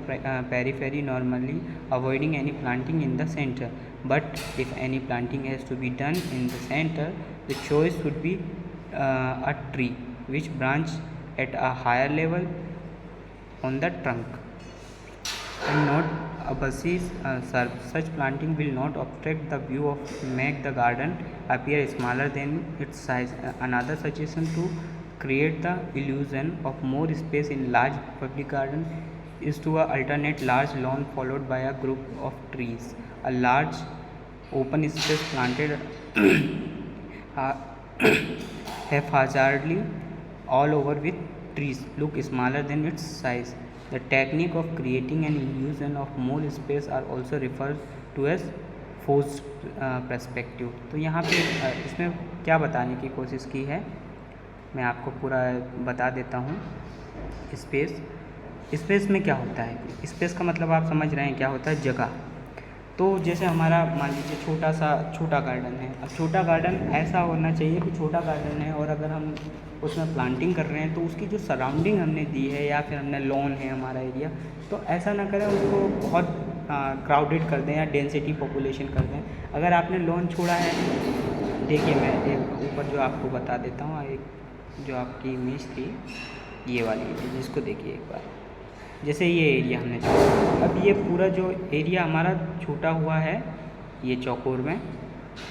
periphery, normally avoiding any planting in the center. But if any planting has to be done in the center, the choice should be a tree which branch at a higher level on the trunk, and not a bushes shrub. Such planting will not obstruct the view of make the garden appear smaller than its size. Another suggestion to create the illusion of more space in large public garden is to alternate large lawn followed by a group of trees. A large open space planted haphazardly all over with trees look smaller than its size. The technique of creating an illusion of more space are also referred to as forced perspective. तो यहाँ पे इसमें क्या बताने की कोशिश की है, मैं आपको पूरा बता देता हूँ। स्पेस में क्या होता है, स्पेस का मतलब आप समझ रहे हैं क्या होता है, जगह। तो जैसे हमारा मान लीजिए छोटा गार्डन है। अब छोटा गार्डन ऐसा होना चाहिए कि छोटा गार्डन है और अगर हम उसमें प्लांटिंग कर रहे हैं तो उसकी जो सराउंडिंग हमने दी है, या फिर हमने लॉन है हमारा एरिया, तो ऐसा ना करें उसको बहुत क्राउडेड कर दें या डेंसिटी पॉपुलेशन कर दें। अगर आपने लॉन छोड़ा है, देखिए मैं एक ऊपर जो आपको बता देता हूँ, एक जो आपकी इमेज थी ये वाली इमेज, जिसको देखिए एक बार। जैसे ये एरिया हमने छोड़ा, अब ये पूरा जो एरिया हमारा छूटा हुआ है, ये चौकोर में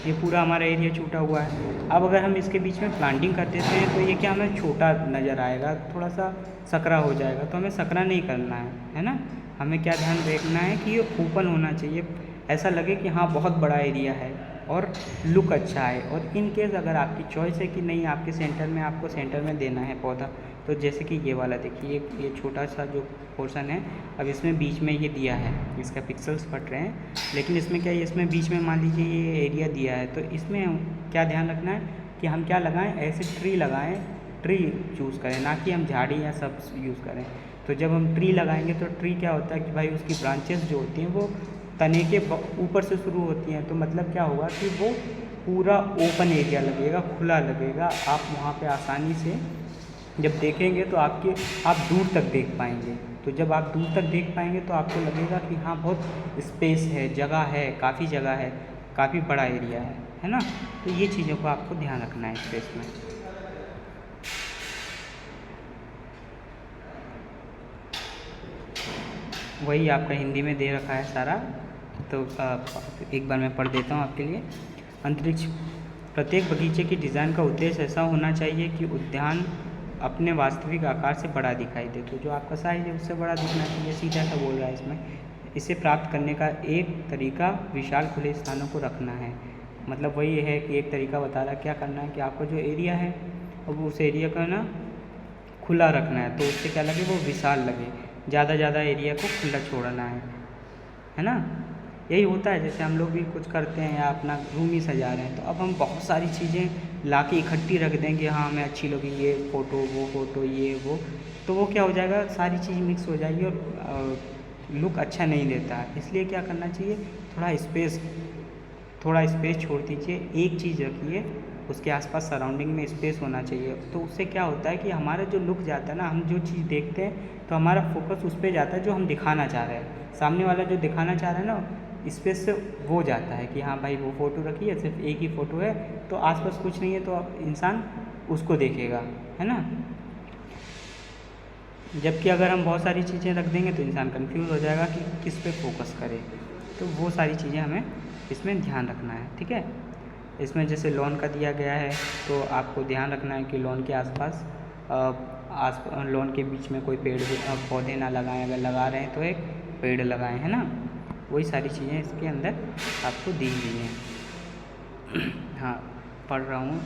ये पूरा हमारा एरिया छूटा हुआ है। अब अगर हम इसके बीच में प्लांटिंग कर देते हैं तो ये क्या हमें छोटा नज़र आएगा, थोड़ा सा सकरा हो जाएगा। तो हमें सकरा नहीं करना है ना। हमें क्या ध्यान रखना है कि ये ओपन होना चाहिए, ऐसा लगे कि हाँ बहुत बड़ा एरिया है और लुक अच्छा है। और इन केस अगर आपकी चॉइस है कि नहीं आपके सेंटर में, आपको सेंटर में देना है पौधा, तो जैसे कि ये वाला देखिए, ये छोटा सा जो पोर्शन है, अब इसमें बीच में ये दिया है, इसका पिक्सल्स फट रहे हैं, लेकिन इसमें क्या है, इसमें बीच में मान लीजिए ये एरिया दिया है, तो इसमें क्या ध्यान रखना है कि हम क्या लगाएं, ऐसे ट्री लगाएं, ट्री चूज़ करें, ना कि हम झाड़ी या सब यूज़ करें। तो जब हम ट्री लगाएंगे तो ट्री क्या होता है कि भाई उसकी ब्रांचेस जो होती हैं वो तने के ऊपर से शुरू होती हैं, तो मतलब क्या होगा कि वो पूरा ओपन एरिया लगेगा, खुला लगेगा। आप वहाँ पे आसानी से जब देखेंगे तो आप दूर तक देख पाएंगे। तो जब आप दूर तक देख पाएंगे तो आपको लगेगा कि हाँ बहुत स्पेस है, जगह है, काफ़ी जगह है, काफ़ी बड़ा एरिया है ना। तो ये चीज़ों को आपको ध्यान रखना है स्पेस में। वही आपका हिंदी में दे रखा है सारा, तो एक बार मैं पढ़ देता हूँ आपके लिए। अंतरिक्ष। प्रत्येक बगीचे की डिज़ाइन का उद्देश्य ऐसा होना चाहिए कि उद्यान अपने वास्तविक आकार से बड़ा दिखाई दे। तो जो आपका साइज है उससे बड़ा दिखना चाहिए, सीधा सा बोल रहा है इसमें। इसे प्राप्त करने का एक तरीका विशाल खुले स्थानों को रखना है। मतलब वही है कि एक तरीका बता रहा है क्या करना है कि आपका जो एरिया है अब उस एरिया का ना खुला रखना है, तो उससे क्या लगे, वो विशाल लगे, ज़्यादा एरिया को खुला छोड़ना है ना। यही होता है, जैसे हम लोग भी कुछ करते हैं या अपना रूम ही सजा रहे हैं, तो अब हम बहुत सारी चीज़ें ला के इकट्ठी रख देंगे, हाँ हमें अच्छी लगी ये फ़ोटो वो फ़ोटो ये वो, तो वो क्या हो जाएगा, सारी चीज़ मिक्स हो जाएगी और लुक अच्छा नहीं देता है। इसलिए क्या करना चाहिए, थोड़ा स्पेस छोड़ दीजिए, एक चीज़ रखिए, उसके आसपास सराउंडिंग में स्पेस होना चाहिए। तो उससे क्या होता है कि हमारा जो लुक जाता है ना, हम जो चीज़ देखते हैं तो हमारा फोकस उस पर जाता है जो हम दिखाना चाह रहे हैं। सामने वाला जो दिखाना चाह रहा है ना, स्पेस से वो जाता है कि हाँ भाई वो फ़ोटो रखी है, सिर्फ एक ही फ़ोटो है, तो आसपास कुछ नहीं है, तो इंसान उसको देखेगा, है ना। जबकि अगर हम बहुत सारी चीज़ें रख देंगे तो इंसान कंफ्यूज हो जाएगा कि किस पे फोकस करे। तो वो सारी चीज़ें हमें इसमें ध्यान रखना है, ठीक है। इसमें जैसे लॉन का दिया गया है, तो आपको ध्यान रखना है कि लॉन के आसपास लॉन के बीच में कोई पेड़ पौधे ना लगाएं, अगर लगा रहे हैं तो एक पेड़ लगाएं, है ना। वही सारी चीज़ें इसके अंदर आपको दी हुई हैं। हाँ, पढ़ रहा हूँ।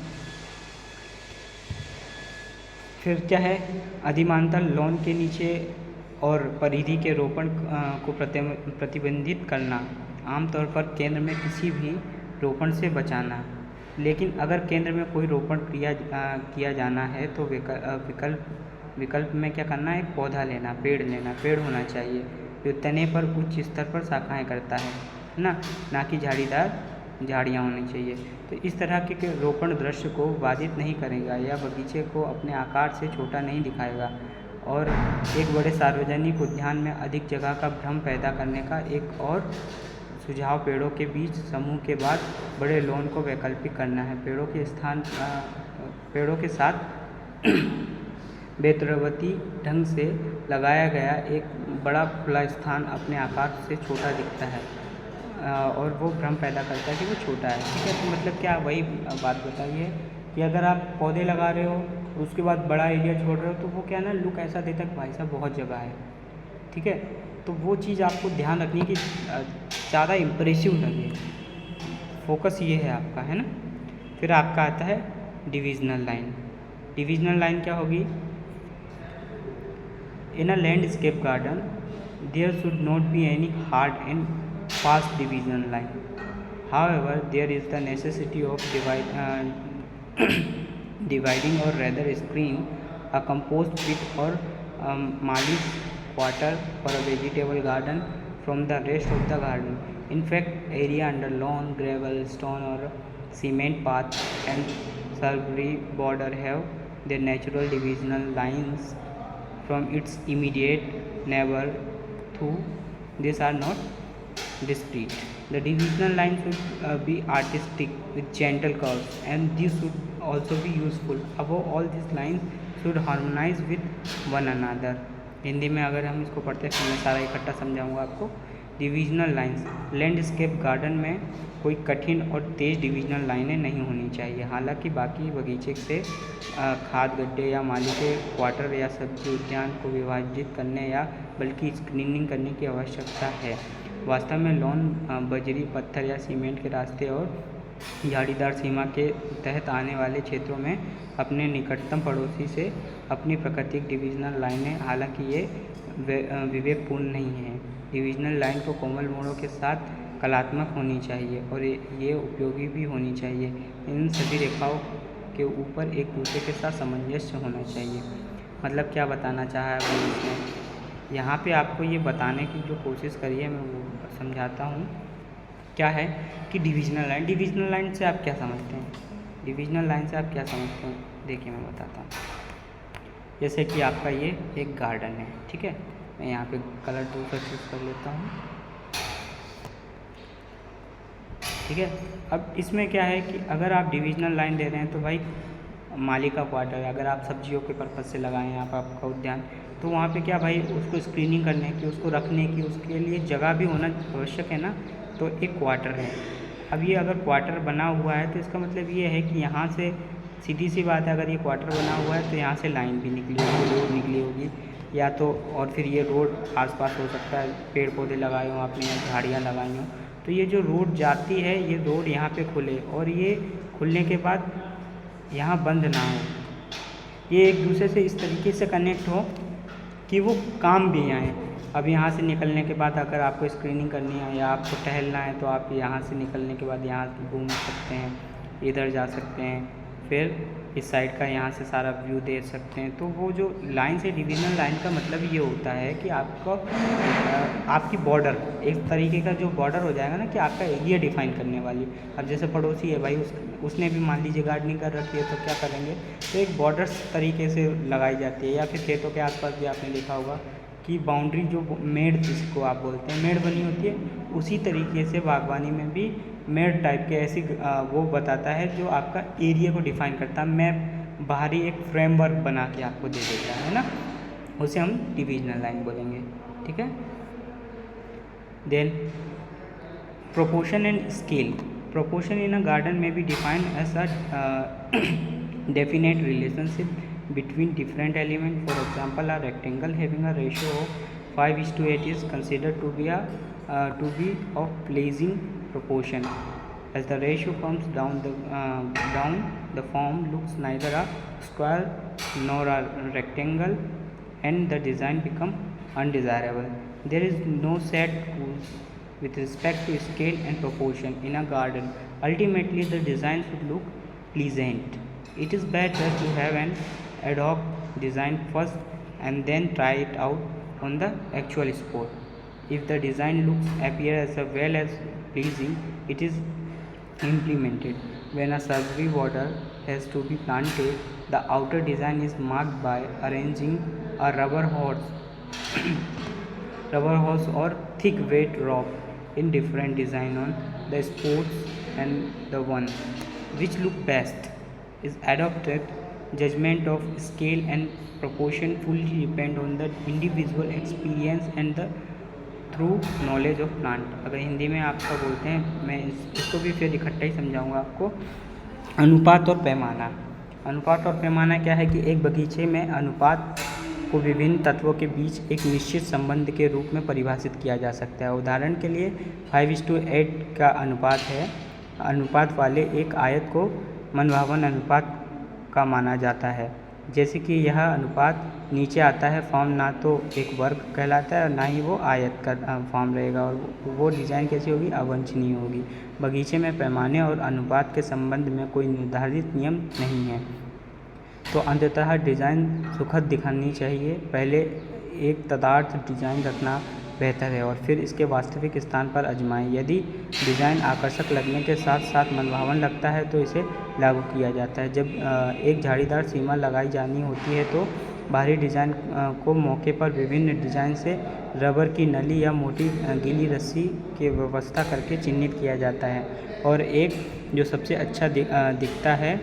फिर क्या है, अधिमानतः लॉन के नीचे और परिधि के रोपण को प्रतिबंधित करना, आमतौर पर केंद्र में किसी भी रोपण से बचाना। लेकिन अगर केंद्र में कोई रोपण किया जाना है तो विकल्प में क्या करना है, एक पौधा लेना, पेड़ होना चाहिए जो तने पर उच्च स्तर पर शाखाएं करता है ना कि झाड़ीदार झाड़ियाँ होनी चाहिए। तो इस तरह के रोपण दृश्य को बाधित नहीं करेगा या बगीचे को अपने आकार से छोटा नहीं दिखाएगा, और एक बड़े सार्वजनिक उद्यान में अधिक जगह का भ्रम पैदा करने का एक और सुझाव पेड़ों के बीच समूह के बाद बड़े लॉन को वैकल्पिक करना है। पेड़ों के साथ बेतरतीबी ढंग से लगाया गया एक बड़ा खुला स्थान अपने आकार से छोटा दिखता है और वो भ्रम पैदा करता है कि वो छोटा है, ठीक है। तो मतलब क्या, वही बात बताई है कि अगर आप पौधे लगा रहे हो और उसके बाद बड़ा एरिया छोड़ रहे हो तो वो क्या ना लुक ऐसा देता है कि भाई साहब बहुत जगह है, ठीक है। तो वो चीज़ आपको ध्यान रखनी है कि ज़्यादा इम्प्रेसिव लगे, फोकस ये है आपका, है ना। फिर आपका आता है डिविजनल लाइन। डिविजनल लाइन क्या होगी, in a landscape garden there should not be any hard and fast division line. However, there is the necessity of dividing or rather screen a compost pit or Mali's quarter for a vegetable garden from the rest of the garden. In fact, area under lawn, gravel, stone or cement path and shrubbery border have their natural divisional lines from its immediate neighbor, though these are not discrete. The divisional line should be artistic with gentle curves, and these should also be useful. Above all, these lines should harmonize with one another. Hindi में अगर हम इसको पढ़ते हैं तो मैं सारा इकट्ठा समझाऊंगा आपको। डिविजनल लाइंस, लैंडस्केप गार्डन में कोई कठिन और तेज़ डिविजनल लाइनें नहीं होनी चाहिए। हालांकि बाकी बगीचे से खाद गड्ढे या माली के क्वार्टर या सब्जी उद्यान को विभाजित करने या बल्कि स्क्रीनिंग करने की आवश्यकता है। वास्तव में लॉन बजरी, पत्थर या सीमेंट के रास्ते और झाड़ीदार सीमा के तहत आने वाले क्षेत्रों में अपने निकटतम पड़ोसी से अपनी प्राकृतिक डिविजनल लाइनें, हालांकि ये विवेकपूर्ण नहीं है। डिविजनल लाइन को कोमल मोड़ों के साथ कलात्मक होनी चाहिए और ये उपयोगी भी होनी चाहिए। इन सभी रेखाओं के ऊपर एक दूसरे के साथ सामंजस्य होना चाहिए। मतलब क्या बताना चाहा है भाई इसमें, यहाँ पे आपको ये बताने की जो कोशिश करी है मैं वो समझाता हूँ। क्या है कि डिविजनल लाइन से आप क्या समझते हैं, डिविजनल लाइन से आप क्या समझते हैं, देखिए मैं बताता हूँ। जैसे कि आपका ये एक गार्डन है, ठीक है, मैं यहाँ पे कलर दूसरा चूज़ कर लेता हूँ, ठीक है। अब इसमें क्या है कि अगर आप डिविजनल लाइन दे रहे हैं तो भाई माली का क्वार्टर है, अगर आप सब्जियों के पर्पज़ से लगाएं आप आपका उद्यान, तो वहाँ पे क्या भाई उसको स्क्रीनिंग करने की, उसको रखने की, उसके लिए जगह भी होना आवश्यक है ना, तो एक क्वार्टर है। अब ये अगर क्वार्टर बना हुआ है तो इसका मतलब ये है कि यहाँ से सीधी सी बात है, अगर ये क्वार्टर बना हुआ है तो यहाँ से लाइन भी निकली होगी, रोड निकली होगी, या तो और फिर ये रोड आसपास हो सकता है पेड़ पौधे लगाए हों आपने या झाड़ियाँ लगाई हों, तो ये जो रोड जाती है ये रोड यहाँ पे खुले और ये खुलने के बाद यहाँ बंद ना हो, ये एक दूसरे से इस तरीके से कनेक्ट हो कि वो काम भी आए। अब यहाँ से निकलने के बाद अगर आपको स्क्रीनिंग करनी है या आपको टहलना है तो आप यहाँ से निकलने के बाद यहाँ घूम सकते हैं, इधर जा सकते हैं, फिर इस साइड का यहाँ से सारा व्यू देख सकते हैं। तो वो जो लाइन से डिविजनल लाइन का मतलब ये होता है कि आपको आपकी बॉर्डर एक तरीके का जो बॉर्डर हो जाएगा ना, कि आपका एरिया डिफाइन करने वाली। अब जैसे पड़ोसी है भाई, उसने भी मान लीजिए गार्डनिंग कर रखी है, तो क्या करेंगे, तो एक बॉर्डर तरीके से लगाई जाती है। या फिर खेतों के आसपास भी आपने देखा होगा कि बाउंड्री जो मेड़ जिसको आप बोलते हैं मेड़ बनी होती है, उसी तरीके से बागवानी में भी मेड़ टाइप के ऐसी वो बताता है जो आपका एरिया को डिफाइन करता है। मैप बाहरी एक फ्रेमवर्क बना के आपको दे देता है ना, उसे हम डिविजनल लाइन बोलेंगे। ठीक है। Then proportion and scale. Proportion in a garden में be defined as a definite relationship between different elements. For example, a rectangle having a ratio of 5:8 is considered to be of pleasing proportion. As the ratio comes down, the form looks neither a square nor a rectangle, and the design become undesirable. There is no set rules with respect to scale and proportion in a garden. Ultimately, the design should look pleasant. It is better to have an ad hoc design first and then try it out on the actual spot. If the design looks appear as well as pleasing, it is implemented. When a shrubbery border has to be planted, the outer design is marked by arranging a rubber hose or thick weight rope in different design on the spots, and the one which look best is adopted. Judgment of scale and proportion fully depend on the individual experience and the through knowledge of plant. अगर हिंदी में आपका बोलते हैं, मैं इसको भी फिर इकट्ठा ही समझाऊंगा आपको। अनुपात और पैमाना। अनुपात और पैमाना क्या है कि एक बगीचे में अनुपात को विभिन्न तत्वों के बीच एक निश्चित संबंध के रूप में परिभाषित किया जा सकता है। उदाहरण के लिए 5:8 का अनुपात है, अनुपात वाले एक आयत को मनभावन अनुपात का माना जाता है। जैसे कि यह अनुपात नीचे आता है, फॉर्म ना तो एक वर्ग कहलाता है और ना ही वो आयत का फॉर्म रहेगा, और वो डिज़ाइन कैसी होगी, अवांछनीय होगी। बगीचे में पैमाने और अनुपात के संबंध में कोई निर्धारित नियम नहीं है, तो अंततः डिज़ाइन सुखद दिखानी चाहिए। पहले एक तदार्थ डिज़ाइन रखना बेहतर है और फिर इसके वास्तविक स्थान पर आजमाएं। यदि डिज़ाइन आकर्षक लगने के साथ साथ मनभावन लगता है तो इसे लागू किया जाता है। जब एक झाड़ीदार सीमा लगाई जानी होती है तो बाहरी डिज़ाइन को मौके पर विभिन्न डिज़ाइन से रबर की नली या मोटी गीली रस्सी की व्यवस्था करके चिन्हित किया जाता है, और एक जो सबसे अच्छा दिखता है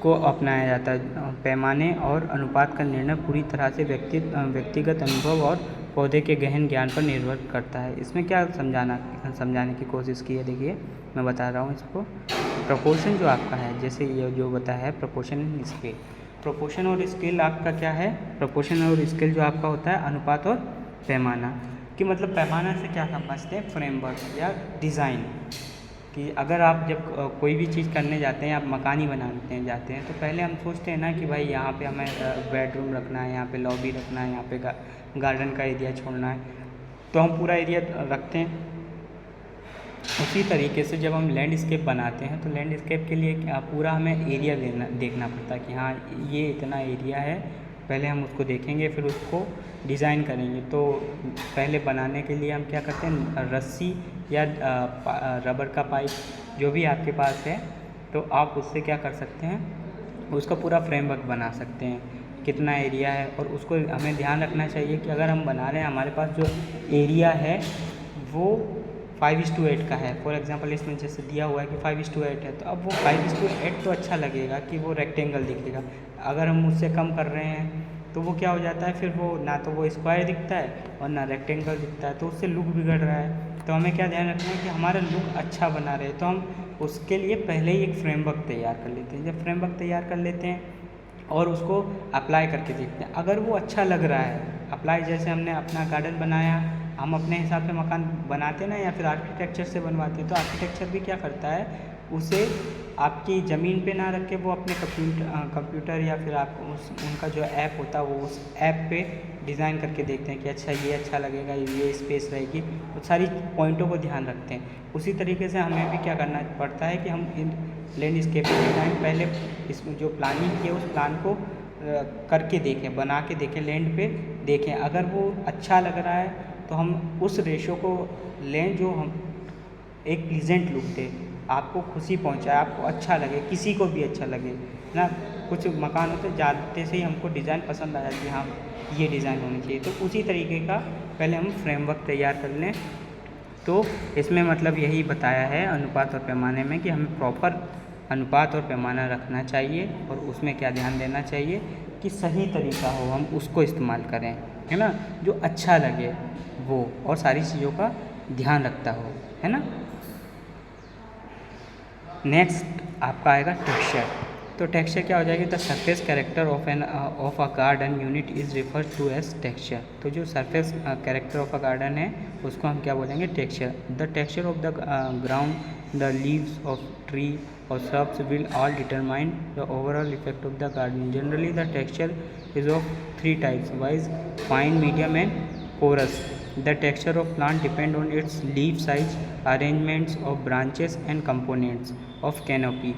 को अपनाया जाता है। पैमाने और अनुपात का निर्णय पूरी तरह से व्यक्तिगत अनुभव और पौधे के गहन ज्ञान पर निर्भर करता है। इसमें क्या समझाने की कोशिश की है, देखिए मैं बता रहा हूँ इसको। प्रोपोर्शन जो आपका है, जैसे ये जो बताया है प्रोपोर्शन एंड स्केल। प्रोपोर्शन और स्केल आपका क्या है, प्रोपोर्शन और स्केल जो आपका होता है अनुपात और पैमाना। कि मतलब पैमाना से क्या समझते हैं, फ्रेमवर्क या डिज़ाइन। कि अगर आप जब कोई भी चीज़ करने जाते हैं, आप मकान ही बनाते जाते हैं, तो पहले हम सोचते हैं ना कि भाई यहाँ पे हमें बेडरूम रखना है, यहाँ पे लॉबी रखना है, यहाँ पे गार्डन का एरिया छोड़ना है, तो हम पूरा एरिया रखते हैं। उसी तरीके से जब हम लैंडस्केप बनाते हैं तो लैंडस्केप के लिए पूरा हमें एरिया देखना पड़ता है कि हाँ ये इतना एरिया है, पहले हम उसको देखेंगे फिर उसको डिज़ाइन करेंगे। तो पहले बनाने के लिए हम क्या करते हैं, रस्सी या रबर का पाइप जो भी आपके पास है, तो आप उससे क्या कर सकते हैं, उसका पूरा फ्रेमवर्क बना सकते हैं, कितना एरिया है। और उसको हमें ध्यान रखना चाहिए कि अगर हम बना रहे हैं, हमारे पास जो एरिया है वो 5:8 का है, फॉर एग्जांपल इसमें जैसे दिया हुआ है कि 5:8 है, तो अब वो 5:8 तो अच्छा लगेगा कि वो रेक्टेंगल दिखेगा। अगर हम उससे कम कर रहे हैं तो वो क्या हो जाता है, फिर वो ना तो वो स्क्वायर दिखता है और ना रेक्टेंगल दिखता है, तो उससे लुक बिगड़ रहा है। तो हमें क्या ध्यान रखना है कि हमारा लुक अच्छा बना रहे, तो हम उसके लिए पहले ही एक फ्रेमवर्क तैयार कर लेते हैं। जब फ्रेमवर्क तैयार कर लेते हैं और उसको अप्लाई करके देखते हैं, अगर वो अच्छा लग रहा है अप्लाई, जैसे हमने अपना गार्डन बनाया, हम अपने हिसाब से मकान बनाते ना, या फिर आर्किटेक्चर से बनवाते हैं, तो आर्किटेक्चर भी क्या करता है, उसे आपकी ज़मीन पे ना रख के वो अपने कंप्यूटर या फिर आप उनका जो ऐप होता है वो उस ऐप पे डिज़ाइन करके देखते हैं कि अच्छा ये अच्छा लगेगा, ये स्पेस रहेगी, वो सारी पॉइंटों को ध्यान रखते हैं। उसी तरीके से हमें भी क्या करना पड़ता है कि हम इन लैंडस्केप के टाइम पहले इसमें जो प्लानिंग की है उस प्लान को करके देखें, बना के देखें, लैंड पे देखें। अगर वो अच्छा लग रहा है तो हम उस रेशो को लें जो हम एक प्लीजेंट लुक दे, आपको खुशी पहुंचाए, आपको अच्छा लगे, किसी को भी अच्छा लगे ना। कुछ मकान होते जाते से ही हमको डिज़ाइन पसंद आ जाती है, हाँ ये डिज़ाइन होनी चाहिए, तो उसी तरीके का पहले हम फ्रेमवर्क तैयार कर लें। तो इसमें मतलब यही बताया है अनुपात और पैमाने में कि हमें प्रॉपर अनुपात और पैमाना रखना चाहिए और उसमें क्या ध्यान देना चाहिए कि सही तरीका हो, हम उसको इस्तेमाल करें, है ना, जो अच्छा लगे वो, और सारी चीज़ों का ध्यान रखता हो, है ना। नेक्स्ट आपका आएगा टेक्सचर। तो टेक्सचर क्या हो जाएगी, the surface character of a garden unit is refer to as texture. तो जो surface character of a garden है उसको हम क्या बोलेंगे, texture. The texture of the ground, the leaves of tree और shrubs will all determine the overall effect of the garden. Generally the texture is of three types: wise, fine, medium and coarse. The texture of plant depend on its leaf size, arrangements of branches and components of canopy.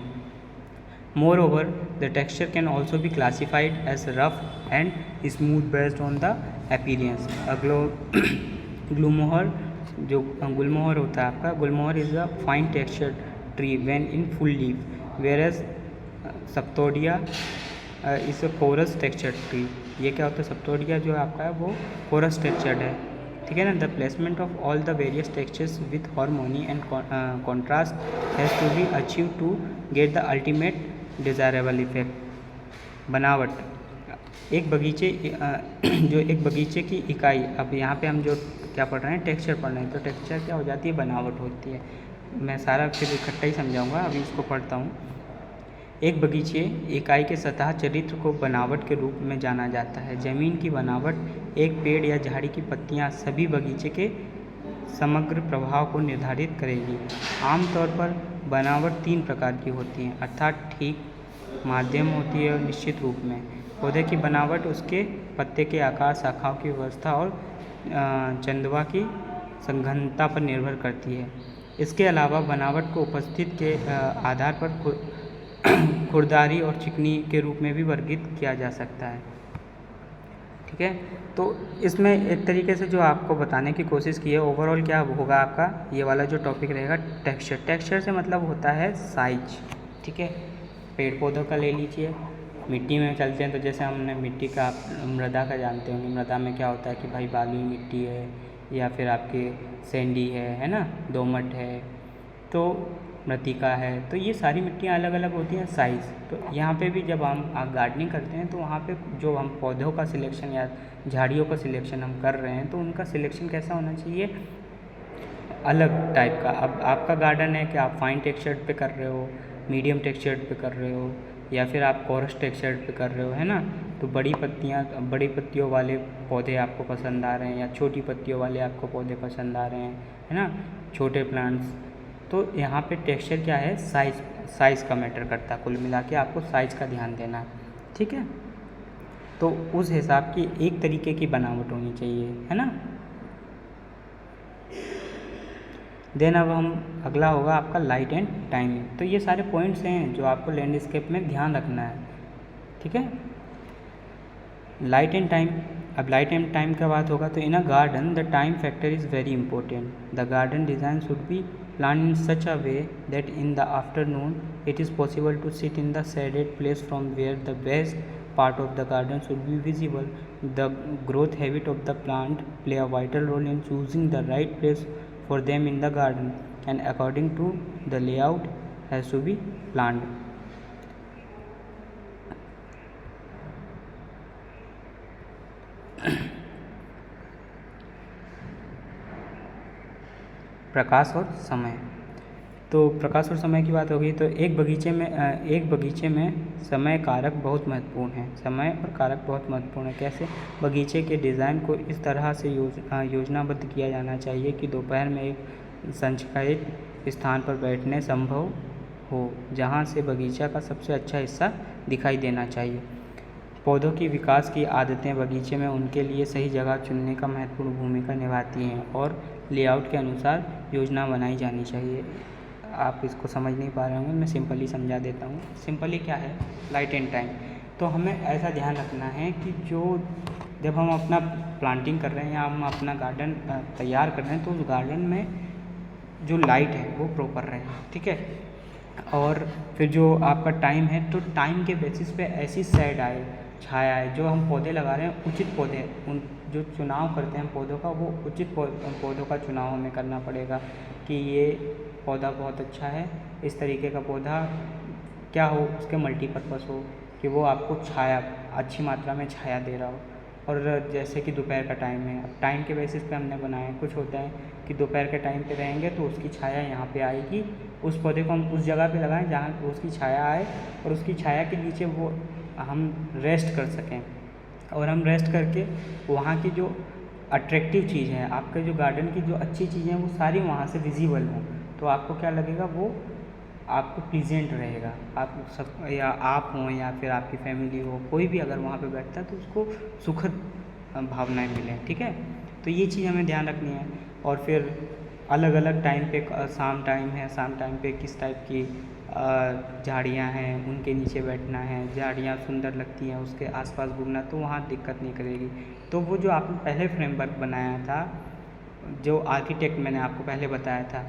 Moreover, the texture can also be classified as rough and smooth based on the appearance. Gulmohar, जो गुलमोहर होता है आपका, gulmohar is a fine textured tree when in full leaf, whereas spathodea is a coarse textured tree. ये क्या होता है, सप्तोडिया जो आपका है वो कोरस टेक्सचर्ड है, ठीक है ना। The placement of all the various textures with harmony and contrast has to be achieve to get the ultimate desirable effect. बनावट, एक बगीचे जो एक बगीचे की इकाई, अब यहाँ पे हम जो क्या पढ़ रहे हैं, टेक्सचर पढ़ रहे हैं, तो टेक्सचर क्या हो जाती है, बनावट होती है। मैं सारा फिर इकट्ठा ही समझाऊंगा, अभी इसको पढ़ता हूँ। एक बगीचे इकाई के सतह चरित्र को बनावट के रूप में जाना जाता है। ज़मीन की बनावट, एक पेड़ या झाड़ी की पत्तियाँ सभी बगीचे के समग्र प्रभाव को निर्धारित करेगी। आमतौर पर बनावट तीन प्रकार की होती है, अर्थात ठीक, माध्यम होती है और निश्चित रूप में। पौधे की बनावट उसके पत्ते के आकार, शाखाओं की व्यवस्था और चंदवा की संघनता पर निर्भर करती है। इसके अलावा बनावट को उपस्थित के आधार पर खुरदारी और चिकनी के रूप में भी वर्गीकृत किया जा सकता है, ठीक है। तो इसमें एक तरीके से जो आपको बताने की कोशिश की है, ओवरऑल क्या होगा आपका ये वाला जो टॉपिक रहेगा, टेक्सचर। टेक्सचर से मतलब होता है साइज, ठीक है। पेड़ पौधों का ले लीजिए, मिट्टी में चलते हैं तो जैसे हमने मिट्टी का, मृदा का जानते होंगे, मृदा में क्या होता है कि भाई बालुई मिट्टी है या फिर आपके सैंडी है ना, दोमट है, तो मृतिका है, तो ये सारी मिट्टियाँ अलग अलग होती हैं साइज़। तो यहाँ पे भी जब हम गार्डनिंग करते हैं तो वहाँ पे जो हम पौधों का सिलेक्शन या झाड़ियों का सिलेक्शन हम कर रहे हैं, तो उनका सिलेक्शन कैसा होना चाहिए, अलग टाइप का। अब आपका गार्डन है कि आप फाइन टेक्सचर्ड पे कर रहे हो, मीडियम टेक्सचर्ड पे कर रहे हो, या फिर आप कोरस टेक्सचर्ड पे कर रहे हो, है ना। तो बड़ी पत्तियों वाले पौधे आपको पसंद आ रहे हैं या छोटी पत्तियों वाले आपको पौधे पसंद आ रहे हैं, है ना, छोटे प्लांट्स। तो यहाँ पे टेक्सचर क्या है, साइज़ का मैटर करता है। कुल मिला के आपको साइज़ का ध्यान देना है, ठीक है। तो उस हिसाब की एक तरीके की बनावट होनी चाहिए, है ना। देन अब हम अगला होगा आपका लाइट एंड टाइमिंग। तो ये सारे पॉइंट्स हैं जो आपको लैंडस्केप में ध्यान रखना है, ठीक है। लाइट एंड टाइम, अब लाइट एंड टाइम का बात होगा तो in a garden the time factor is very important. The garden design should be planned in such a way that in the afternoon it is possible to sit in the shaded place from where the best part of the garden should be visible. The growth habit of the plant play a vital role in choosing the right place for them in the garden and according to the layout has to be planned. प्रकाश और समय। तो प्रकाश और समय की बात होगी तो एक बगीचे में समय कारक बहुत महत्वपूर्ण है। समय और कारक बहुत महत्वपूर्ण है। कैसे? बगीचे के डिज़ाइन को इस तरह से योजनाबद्ध किया जाना चाहिए कि दोपहर में एक संचयित स्थान पर बैठने संभव हो, जहाँ से बगीचा का सबसे अच्छा हिस्सा दिखाई देना चाहिए। पौधों की विकास की आदतें बगीचे में उनके लिए सही जगह चुनने का महत्वपूर्ण भूमिका निभाती हैं और लेआउट के अनुसार योजना बनाई जानी चाहिए। आप इसको समझ नहीं पा रहे होंगे, मैं सिंपली समझा देता हूँ। सिंपली क्या है? Light and time. तो हमें ऐसा ध्यान रखना है कि जब हम अपना प्लांटिंग कर रहे हैं या हम अपना गार्डन तैयार कर रहे हैं तो उस गार्डन में जो लाइट है वो प्रॉपर रहे, ठीक है। और फिर जो आपका टाइम है तो टाइम के बेसिस पे ऐसी शेड आए, छाया है। जो हम पौधे लगा रहे हैं उचित पौधे, उन जो चुनाव करते हैं पौधों का, वो उचित पौधों का चुनाव हमें करना पड़ेगा कि ये पौधा बहुत अच्छा है, इस तरीके का पौधा क्या हो, उसके मल्टीपर्पज़ हो, कि वो आपको छाया, अच्छी मात्रा में छाया दे रहा हो। और जैसे कि दोपहर का टाइम है, अब टाइम के बेसिस पे हमने बनाया है। कुछ होता है कि दोपहर के टाइम पे रहेंगे तो उसकी छाया यहाँ पे आएगी, उस पौधे को हम उस जगह पे लगाएं जहाँ उसकी छाया आए और उसकी छाया के नीचे वो हम रेस्ट कर सकें। और हम रेस्ट करके वहाँ की जो अट्रैक्टिव चीज़ है, आपके जो गार्डन की जो अच्छी चीज़ें हैं वो सारी वहाँ से विजिबल हों, तो आपको क्या लगेगा, वो आपको प्लीजेंट रहेगा। आप सब, या आप हों या फिर आपकी फैमिली हो, कोई भी अगर वहाँ पे बैठता है तो उसको सुखद भावनाएं मिलें, ठीक है। तो ये चीज़ हमें ध्यान रखनी है। और फिर अलग अलग टाइम पे, शाम टाइम है, शाम टाइम पे किस टाइप की झाड़ियाँ हैं उनके नीचे बैठना है। झाड़ियाँ सुंदर लगती हैं, उसके आसपास घूमना, तो वहाँ दिक्कत नहीं करेगी। तो वो जो आपने पहले फ्रेमवर्क बनाया था, जो आर्किटेक्ट मैंने आपको पहले बताया था,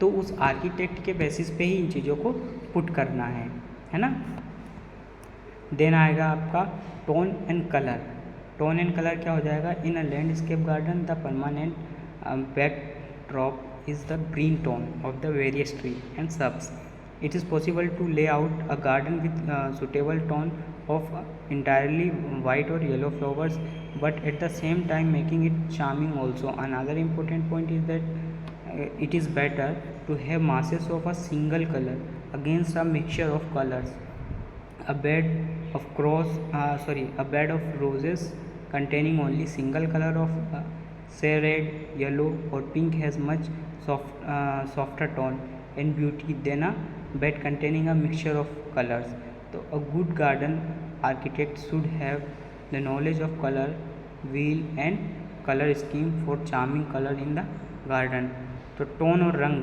तो उस आर्किटेक्ट के बेसिस पे ही इन चीज़ों को पुट करना है ना। देन आएगा आपका tone and colour. Tone and colour क्या हो जाएगा? In a landscape garden the permanent backdrop is the green tone of the various tree and shrubs. It is possible to lay out a garden with suitable tone of entirely white or yellow flowers, but at the same time making it charming also. Another important point is that it is better to have masses of a single color against a mixture of colors. A bed of roses containing only single color of say red, yellow or pink has much softer tone and beauty than a bed containing a mixture of colors. So a good garden architect should have the knowledge of color wheel and color scheme for charming color in the garden. तो tone और रंग,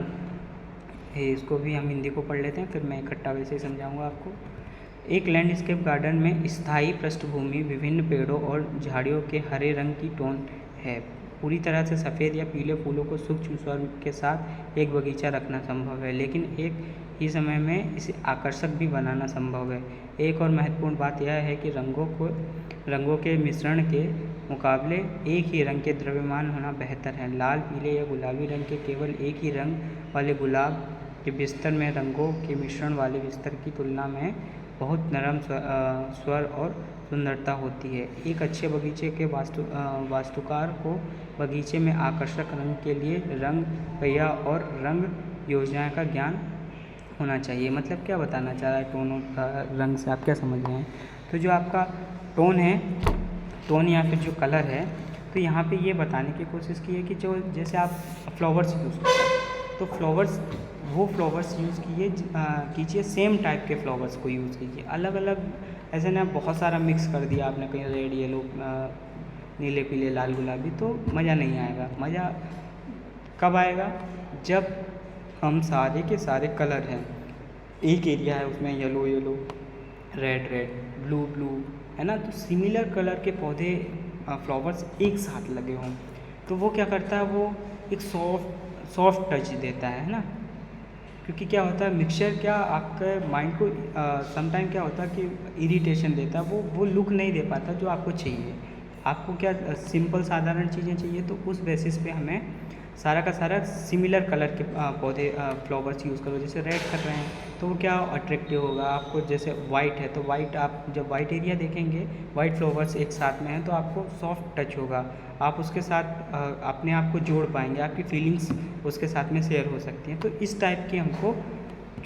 इसको भी हम हिंदी को पढ़ लेते हैं, फिर मैं इकट्ठा वैसे ही समझाऊंगा आपको। एक लैंडस्केप गार्डन में स्थायी पृष्ठभूमि विभिन्न पेड़ों और झाड़ियों के हरे रंग की टोन है। पूरी तरह से सफ़ेद या पीले फूलों को सूक्ष्म स्वर के साथ एक बगीचा रखना संभव है, लेकिन एक ही समय में इसे आकर्षक भी बनाना संभव है। एक और महत्वपूर्ण बात यह है कि रंगों के मिश्रण के मुकाबले एक ही रंग के द्रव्यमान होना बेहतर है। लाल, पीले या गुलाबी रंग के केवल एक ही रंग वाले गुलाब के बिस्तर में रंगों के मिश्रण वाले बिस्तर की तुलना में बहुत नरम स्वर और सुंदरता होती है। एक अच्छे बगीचे के वास्तुकार को बगीचे में आकर्षक रंग के लिए रंग पहिया और रंग योजनाएं का ज्ञान होना चाहिए। मतलब क्या बताना चाह रहा है टोनों का, रंग से आप क्या समझ रहे हैं? तो जो आपका टोन है, टोन या फिर जो कलर है, तो यहाँ पे ये बताने की कोशिश की है कि जो जैसे आप फ्लावर्स यूज़ करते हैं तो फ्लावर्स यूज़ कीजिए सेम टाइप के फ्लावर्स को यूज़ कीजिए। अलग अलग ऐसे ना बहुत सारा मिक्स कर दिया आपने, कहीं रेड, येलो, नीले, पीले, लाल, गुलाबी, तो मज़ा नहीं आएगा। मज़ा कब आएगा? जब हम सारे के सारे कलर हैं, एक एरिया है उसमें येलो, रेड, ब्लू, है ना, तो सिमिलर कलर के पौधे, फ्लावर्स एक साथ लगे हों, तो वो क्या करता है, वो एक सॉफ्ट टच देता है ना। क्योंकि क्या होता है, मिक्सचर क्या आपके माइंड को समटाइम क्या होता है कि इरिटेशन देता है, वो लुक नहीं दे पाता जो आपको चाहिए। आपको क्या सिंपल साधारण चीज़ें चाहिए, तो उस बेसिस पे हमें सारा का सारा सिमिलर कलर के पौधे फ्लावर्स यूज़ करो। जैसे रेड कर रहे हैं तो वो क्या अट्रैक्टिव होगा आपको, जैसे वाइट है तो वाइट, आप जब वाइट एरिया देखेंगे वाइट फ्लावर्स एक साथ में हैं तो आपको सॉफ्ट टच होगा, आप उसके साथ अपने आप को जोड़ पाएंगे, आपकी फीलिंग्स उसके साथ में शेयर हो सकती हैं। तो इस टाइप की हमको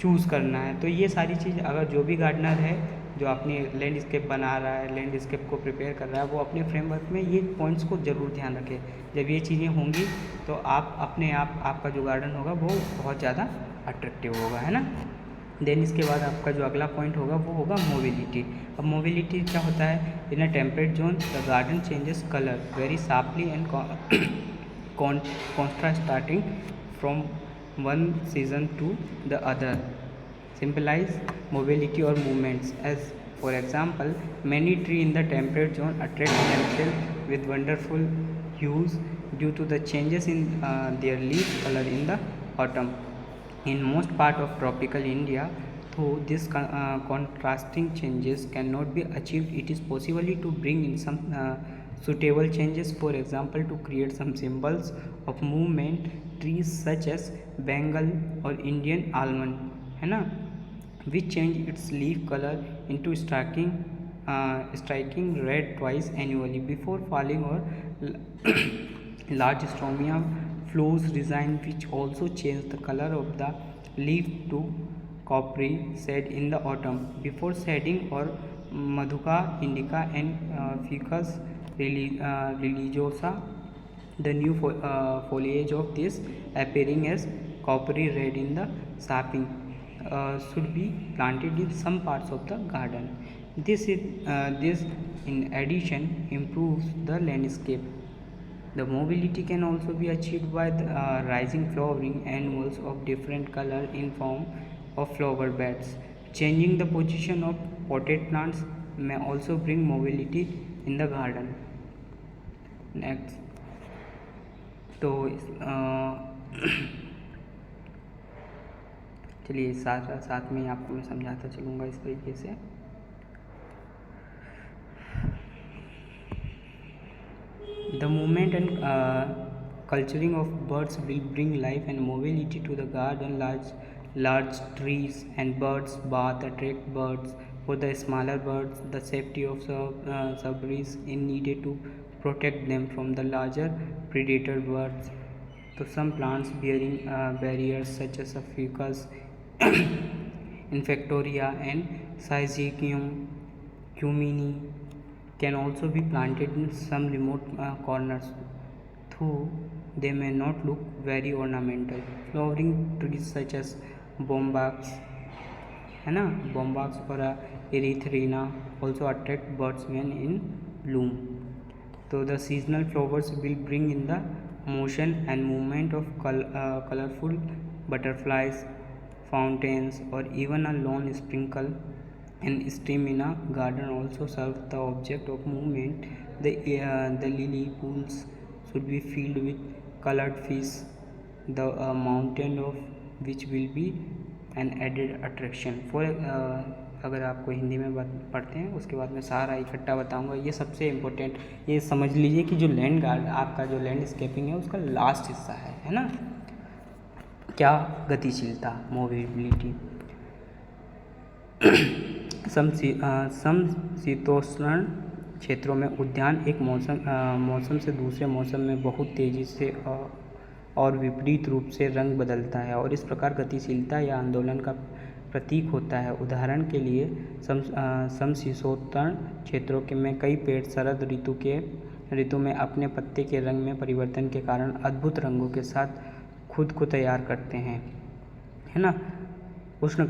चूज़ करना है। तो ये सारी चीज़ अगर जो भी गार्डनर है जो अपनी लैंडस्केप बना रहा है, लैंडस्केप को प्रिपेयर कर रहा है, वो अपने फ्रेमवर्क में ये पॉइंट्स को ज़रूर ध्यान रखे। जब ये चीज़ें होंगी तो आप अपने आप आपका जो गार्डन होगा वो बहुत ज़्यादा अट्रैक्टिव होगा, है ना। देन इसके बाद आपका जो अगला पॉइंट होगा वो होगा मोबिलिटी। अब मोबिलिटी क्या होता है, in a temperate zone the garden changes colour very sharply and contrast starting from one season to the other, symbolize mobility or movements. As for example, many trees in the temperate zone attract themselves with wonderful hues due to the changes in their leaf color in the autumn. In most part of tropical India, though these contrasting changes cannot be achieved, it is possible to bring in some suitable changes. For example, to create some symbols of movement, trees such as Bengal or Indian almond, है ना, which change its leaf color into striking red twice annually before falling, or large stomia flows design which also change the color of the leaf to coppery shade in the autumn before shedding, or Madhuka indica and Ficus religiosa, the new foliage of this appearing as coppery red in the sapling should be planted in some parts of the garden. This in addition improves the landscape. The mobility can also be achieved by the rising flowering annuals of different color in form of flower beds. Changing the position of potted plants may also bring mobility in the garden. Next, तो चलिए साथ में आपको मैं समझाता चलूँगा इस तरीके से। The movement and culturing of birds will bring life and mobility to the garden. Large trees and birds bath attract birds. For the smaller birds, the safety of shrubberies is needed to protect them from the larger predator birds. So some plants bearing barriers such as Ficus infectoria and Syzygium cumini can also be planted in some remote corners, though they may not look very ornamental. Flowering trees such as bombax, है ना, bombax or erythrina also attract birds when in bloom. So the seasonal flowers will bring in the motion and movement of colorful butterflies, fountains, or even a lone sprinkle and stream in a garden also serve the object of movement. The lily pools should be filled with colored fish, the mountain of which will be an added attraction. For अगर आपको हिंदी में पढ़ते हैं उसके बाद मैं सारा इकट्ठा बताऊंगा। ये सबसे इम्पोर्टेंट, ये समझ लीजिए कि जो लैंड गार्ड आपका जो लैंडस्केपिंग है उसका लास्ट हिस्सा है ना। क्या गतिशीलता, मोबिलिटी। समशीतोष्ण क्षेत्रों में उद्यान एक मौसम से दूसरे मौसम में बहुत तेज़ी से और विपरीत रूप से रंग बदलता है और इस प्रकार गतिशीलता या आंदोलन का प्रतीक होता है। उदाहरण के लिए समशीतोष्ण क्षेत्रों में कई पेड़ शरद ऋतु में अपने पत्ते के रंग में परिवर्तन के कारण अद्भुत रंगों के साथ खुद को तैयार करते हैं, है ना। उष्ण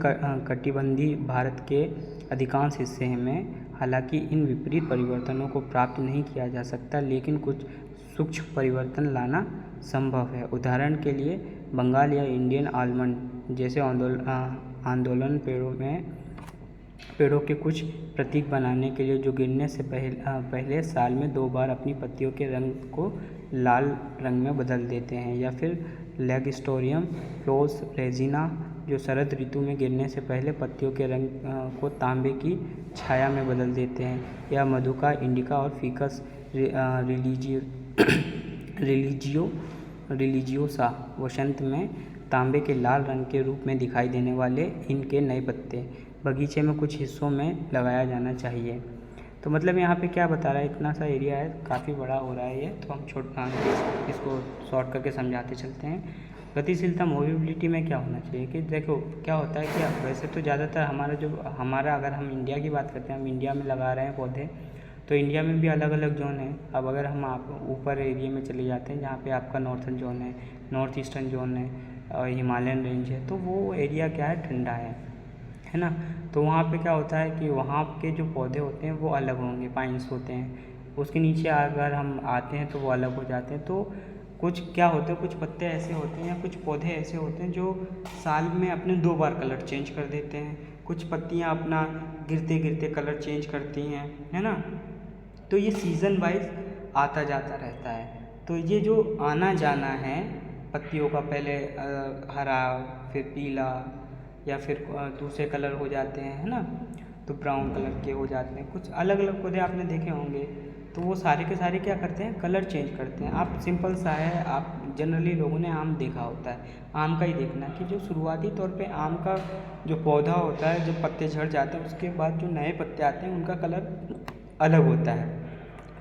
कटिबंधीय भारत के अधिकांश हिस्से में हालांकि इन विपरीत परिवर्तनों को प्राप्त नहीं किया जा सकता, लेकिन कुछ सूक्ष्म परिवर्तन लाना संभव है। उदाहरण के लिए बंगाल या इंडियन आलमंड जैसे आंदोलन पेड़ों के कुछ प्रतीक बनाने के लिए जो गिरने से पहले साल में 2 बार अपनी पत्तियों के रंग को लाल रंग में बदल देते हैं, या फिर लेगिस्टोरियम फ्लोस रेजिना जो शरद ऋतु में गिरने से पहले पत्तियों के रंग को तांबे की छाया में बदल देते हैं, या मधुका इंडिका और फीकस रिलीजियो रिलीजियोसा, वसंत में तांबे के लाल रंग के रूप में दिखाई देने वाले इनके नए पत्ते बगीचे में कुछ हिस्सों में लगाया जाना चाहिए। तो मतलब यहाँ पे क्या बता रहा है, इतना सा एरिया है, काफ़ी बड़ा हो रहा है ये, तो हम इसको शॉर्ट करके समझाते चलते हैं। गतिशीलता मोबिलिटी में क्या होना चाहिए कि देखो क्या होता है कि वैसे तो ज़्यादातर हमारा अगर हम इंडिया की बात करते हैं, हम इंडिया में लगा रहे हैं पौधे, तो इंडिया में भी अलग अलग जोन है। अब अगर हम आप ऊपर एरिया में चले जाते हैं जहाँ पे आपका नॉर्थन जोन है, नॉर्थ ईस्टर्न जोन है और हिमालयन रेंज है, तो वो एरिया क्या है, ठंडा है ना। तो वहाँ पे क्या होता है कि वहाँ के जो पौधे होते हैं वो अलग होंगे, पाइन्स होते हैं। उसके नीचे अगर हम आते हैं तो वो अलग हो जाते हैं। तो कुछ क्या होते हैं, कुछ पत्ते ऐसे होते हैं या कुछ पौधे ऐसे होते हैं जो साल में अपने 2 बार कलर चेंज कर देते हैं। कुछ पत्तियाँ अपना गिरते गिरते कलर चेंज करती हैं, है ना। तो ये सीज़न वाइज आता जाता रहता है। तो ये जो आना जाना है पत्तियों का, पहले हरा, फिर पीला, या फिर दूसरे कलर हो जाते हैं, है ना, तो ब्राउन कलर के हो जाते हैं। कुछ अलग अलग पौधे आपने देखे होंगे, तो वो सारे के सारे क्या करते हैं, कलर चेंज करते हैं। आप सिंपल सा है, आप जनरली लोगों ने आम देखा होता है, आम का ही देखना कि जो शुरुआती तौर पे आम का जो पौधा होता है, जब पत्ते झड़ जाते हैं उसके बाद जो नए पत्ते आते हैं उनका कलर अलग होता है।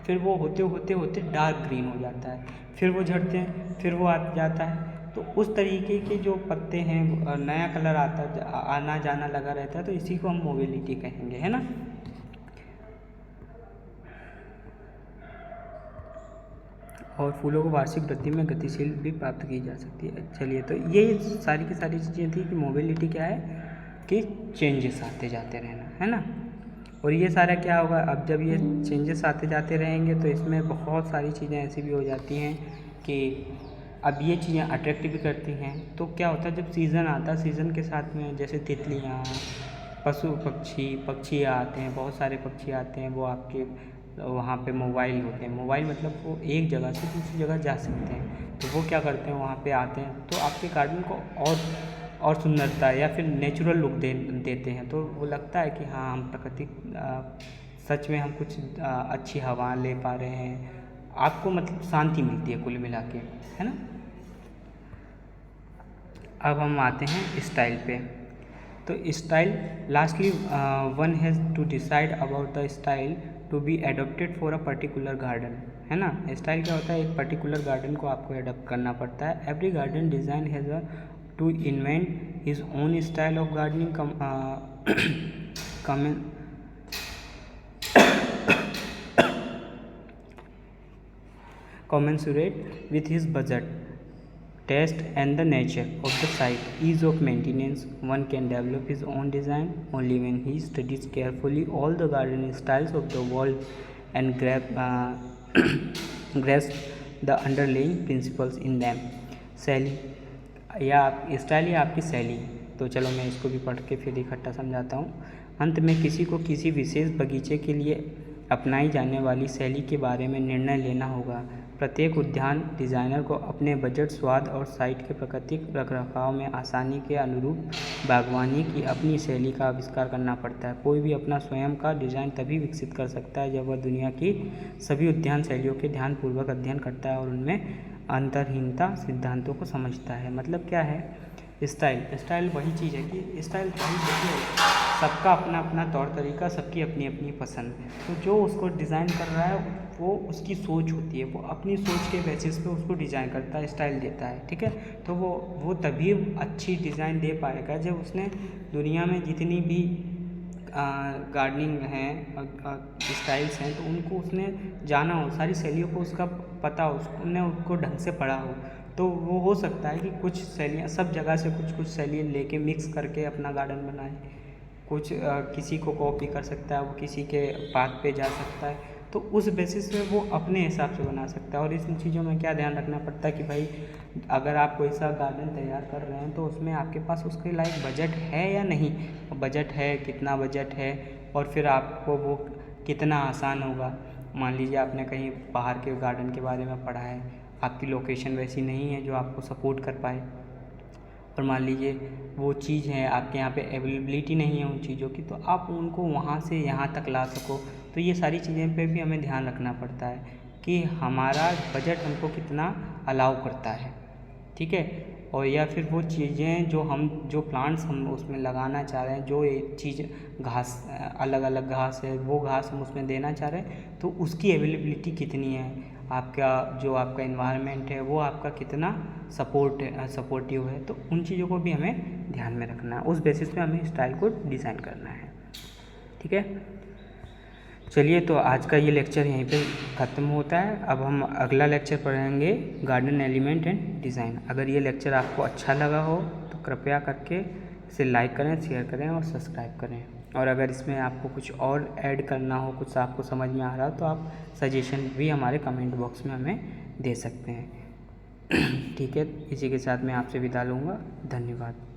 फिर वो होते होते होते डार्क ग्रीन हो जाता है, फिर वो झड़ते हैं, फिर वो आ जाता है। तो उस तरीके के जो पत्ते हैं, नया कलर आना जाना लगा रहता है, तो इसी को हम मोबिलिटी कहेंगे, है ना। और फूलों को वार्षिक वृद्धि में गतिशील भी प्राप्त की जा सकती है। चलिए, तो ये सारी की सारी चीज़ें थी कि मोबिलिटी क्या है कि चेंजेस आते जाते रहना, है ना। और ये सारा क्या होगा, अब जब ये चेंजेस आते जाते रहेंगे तो इसमें बहुत सारी चीज़ें ऐसी भी हो जाती हैं कि अब ये चीज़ें अट्रैक्ट भी करती हैं। तो क्या होता है, जब सीज़न आता है, सीज़न के साथ में जैसे तितलियाँ, पशु पक्षी आते हैं, बहुत सारे पक्षी आते हैं, वो आपके वहाँ पे मोबाइल होते हैं। मोबाइल मतलब वो एक जगह से दूसरी जगह जा सकते हैं, तो वो क्या करते हैं, वहाँ पे आते हैं, तो आपके गार्डन को और सुंदरता या फिर नेचुरल लुक देते हैं। तो वो लगता है कि हाँ, हम प्राकृतिक सच में हम कुछ अच्छी हवा ले पा रहे हैं। आपको मतलब शांति मिलती है कुल मिला के, है ना। अब हम आते हैं स्टाइल पे। तो style, lastly one has to decide about the style to be adopted for a particular garden, है ना। स्टाइल क्या होता है, एक पर्टिकुलर गार्डन को आपको एडोप्ट करना पड़ता है। Every garden design has a to invent his own style of gardening commensurate with his budget, taste and the nature of the site. Ease of maintenance, one can develop his own design only when he studies carefully all the garden styles of the world and grasp the underlying principles in them. शैली या style या आपकी शैली, तो चलो मैं इसको भी पढ़ के फिर इकट्ठा समझाता हूँ। अंत में किसी को किसी विशेष बगीचे के लिए अपनाई जाने वाली शैली के बारे में निर्णय लेना होगा। प्रत्येक उद्यान डिज़ाइनर को अपने बजट, स्वाद और साइट के प्राकृतिक रखरखाव में आसानी के अनुरूप बागवानी की अपनी शैली का आविष्कार करना पड़ता है। कोई भी अपना स्वयं का डिज़ाइन तभी विकसित कर सकता है जब वह दुनिया की सभी उद्यान शैलियों के ध्यानपूर्वक अध्ययन करता है और उनमें अंतर्हीनता सिद्धांतों को समझता है। मतलब क्या है स्टाइल वही चीज़ है कि स्टाइल वही देखिए, सबका अपना अपना तौर तरीका, सबकी अपनी अपनी पसंद। तो जो उसको डिज़ाइन कर रहा है वो उसकी सोच होती है, वो अपनी सोच के बेसिस पे उसको डिज़ाइन करता है, स्टाइल देता है, ठीक है। तो वो तभी अच्छी डिज़ाइन दे पाएगा जब उसने दुनिया में जितनी भी गार्डनिंग हैं, स्टाइल्स हैं, तो उनको उसने जाना हो, सारी शैलियों को उसका पता हो, उसने उनको ढंग से पढ़ा हो। तो वो हो सकता है कि कुछ शैलियाँ सब जगह से कुछ शैलियाँ लेके मिक्स करके अपना गार्डन बनाए। कुछ किसी को कॉपी कर सकता है, वो किसी के बात पे जा सकता है, तो उस बेसिस पे वो अपने हिसाब से बना सकता है। और इन चीज़ों में क्या ध्यान रखना पड़ता है कि भाई अगर आप कोई सा गार्डन तैयार कर रहे हैं तो उसमें आपके पास उसके लायक बजट है या नहीं, बजट है, कितना बजट है, और फिर आपको वो कितना आसान होगा। मान लीजिए आपने कहीं बाहर के गार्डन के बारे में पढ़ा है, आपकी लोकेशन वैसी नहीं है जो आपको सपोर्ट कर पाए, और मान लीजिए वो चीज़ है आपके यहाँ पे अवेलेबिलिटी नहीं है उन चीज़ों की, तो आप उनको वहाँ से यहाँ तक ला सको। तो ये सारी चीज़ें पे भी हमें ध्यान रखना पड़ता है। कि हमारा बजट हमको कितना अलाउ करता है, ठीक है। और या फिर वो चीज़ें जो प्लांट्स हम उसमें लगाना चाह रहे हैं, जो एक चीज़ घास, अलग अलग घास है, वो घास हम उसमें देना चाह रहे हैं, तो उसकी अवेलेबिलिटी कितनी है, आपका इन्वायरमेंट है वो आपका कितना सपोर्टिव है। तो उन चीज़ों को भी हमें ध्यान में रखना है, उस बेसिस पे हमें स्टाइल को डिज़ाइन करना है, ठीक है। चलिए, तो आज का ये लेक्चर यहीं पे ख़त्म होता है। अब हम अगला लेक्चर पढ़ेंगे गार्डन एलिमेंट एंड डिज़ाइन। अगर ये लेक्चर आपको अच्छा लगा हो तो कृपया करके इसे लाइक करें, शेयर करें और सब्सक्राइब करें। और अगर इसमें आपको कुछ और ऐड करना हो, कुछ आपको समझ में आ रहा हो, तो आप सजेशन भी हमारे कमेंट बॉक्स में हमें दे सकते हैं। ठीक है, इसी के साथ मैं आपसे विदा लूँगा। धन्यवाद।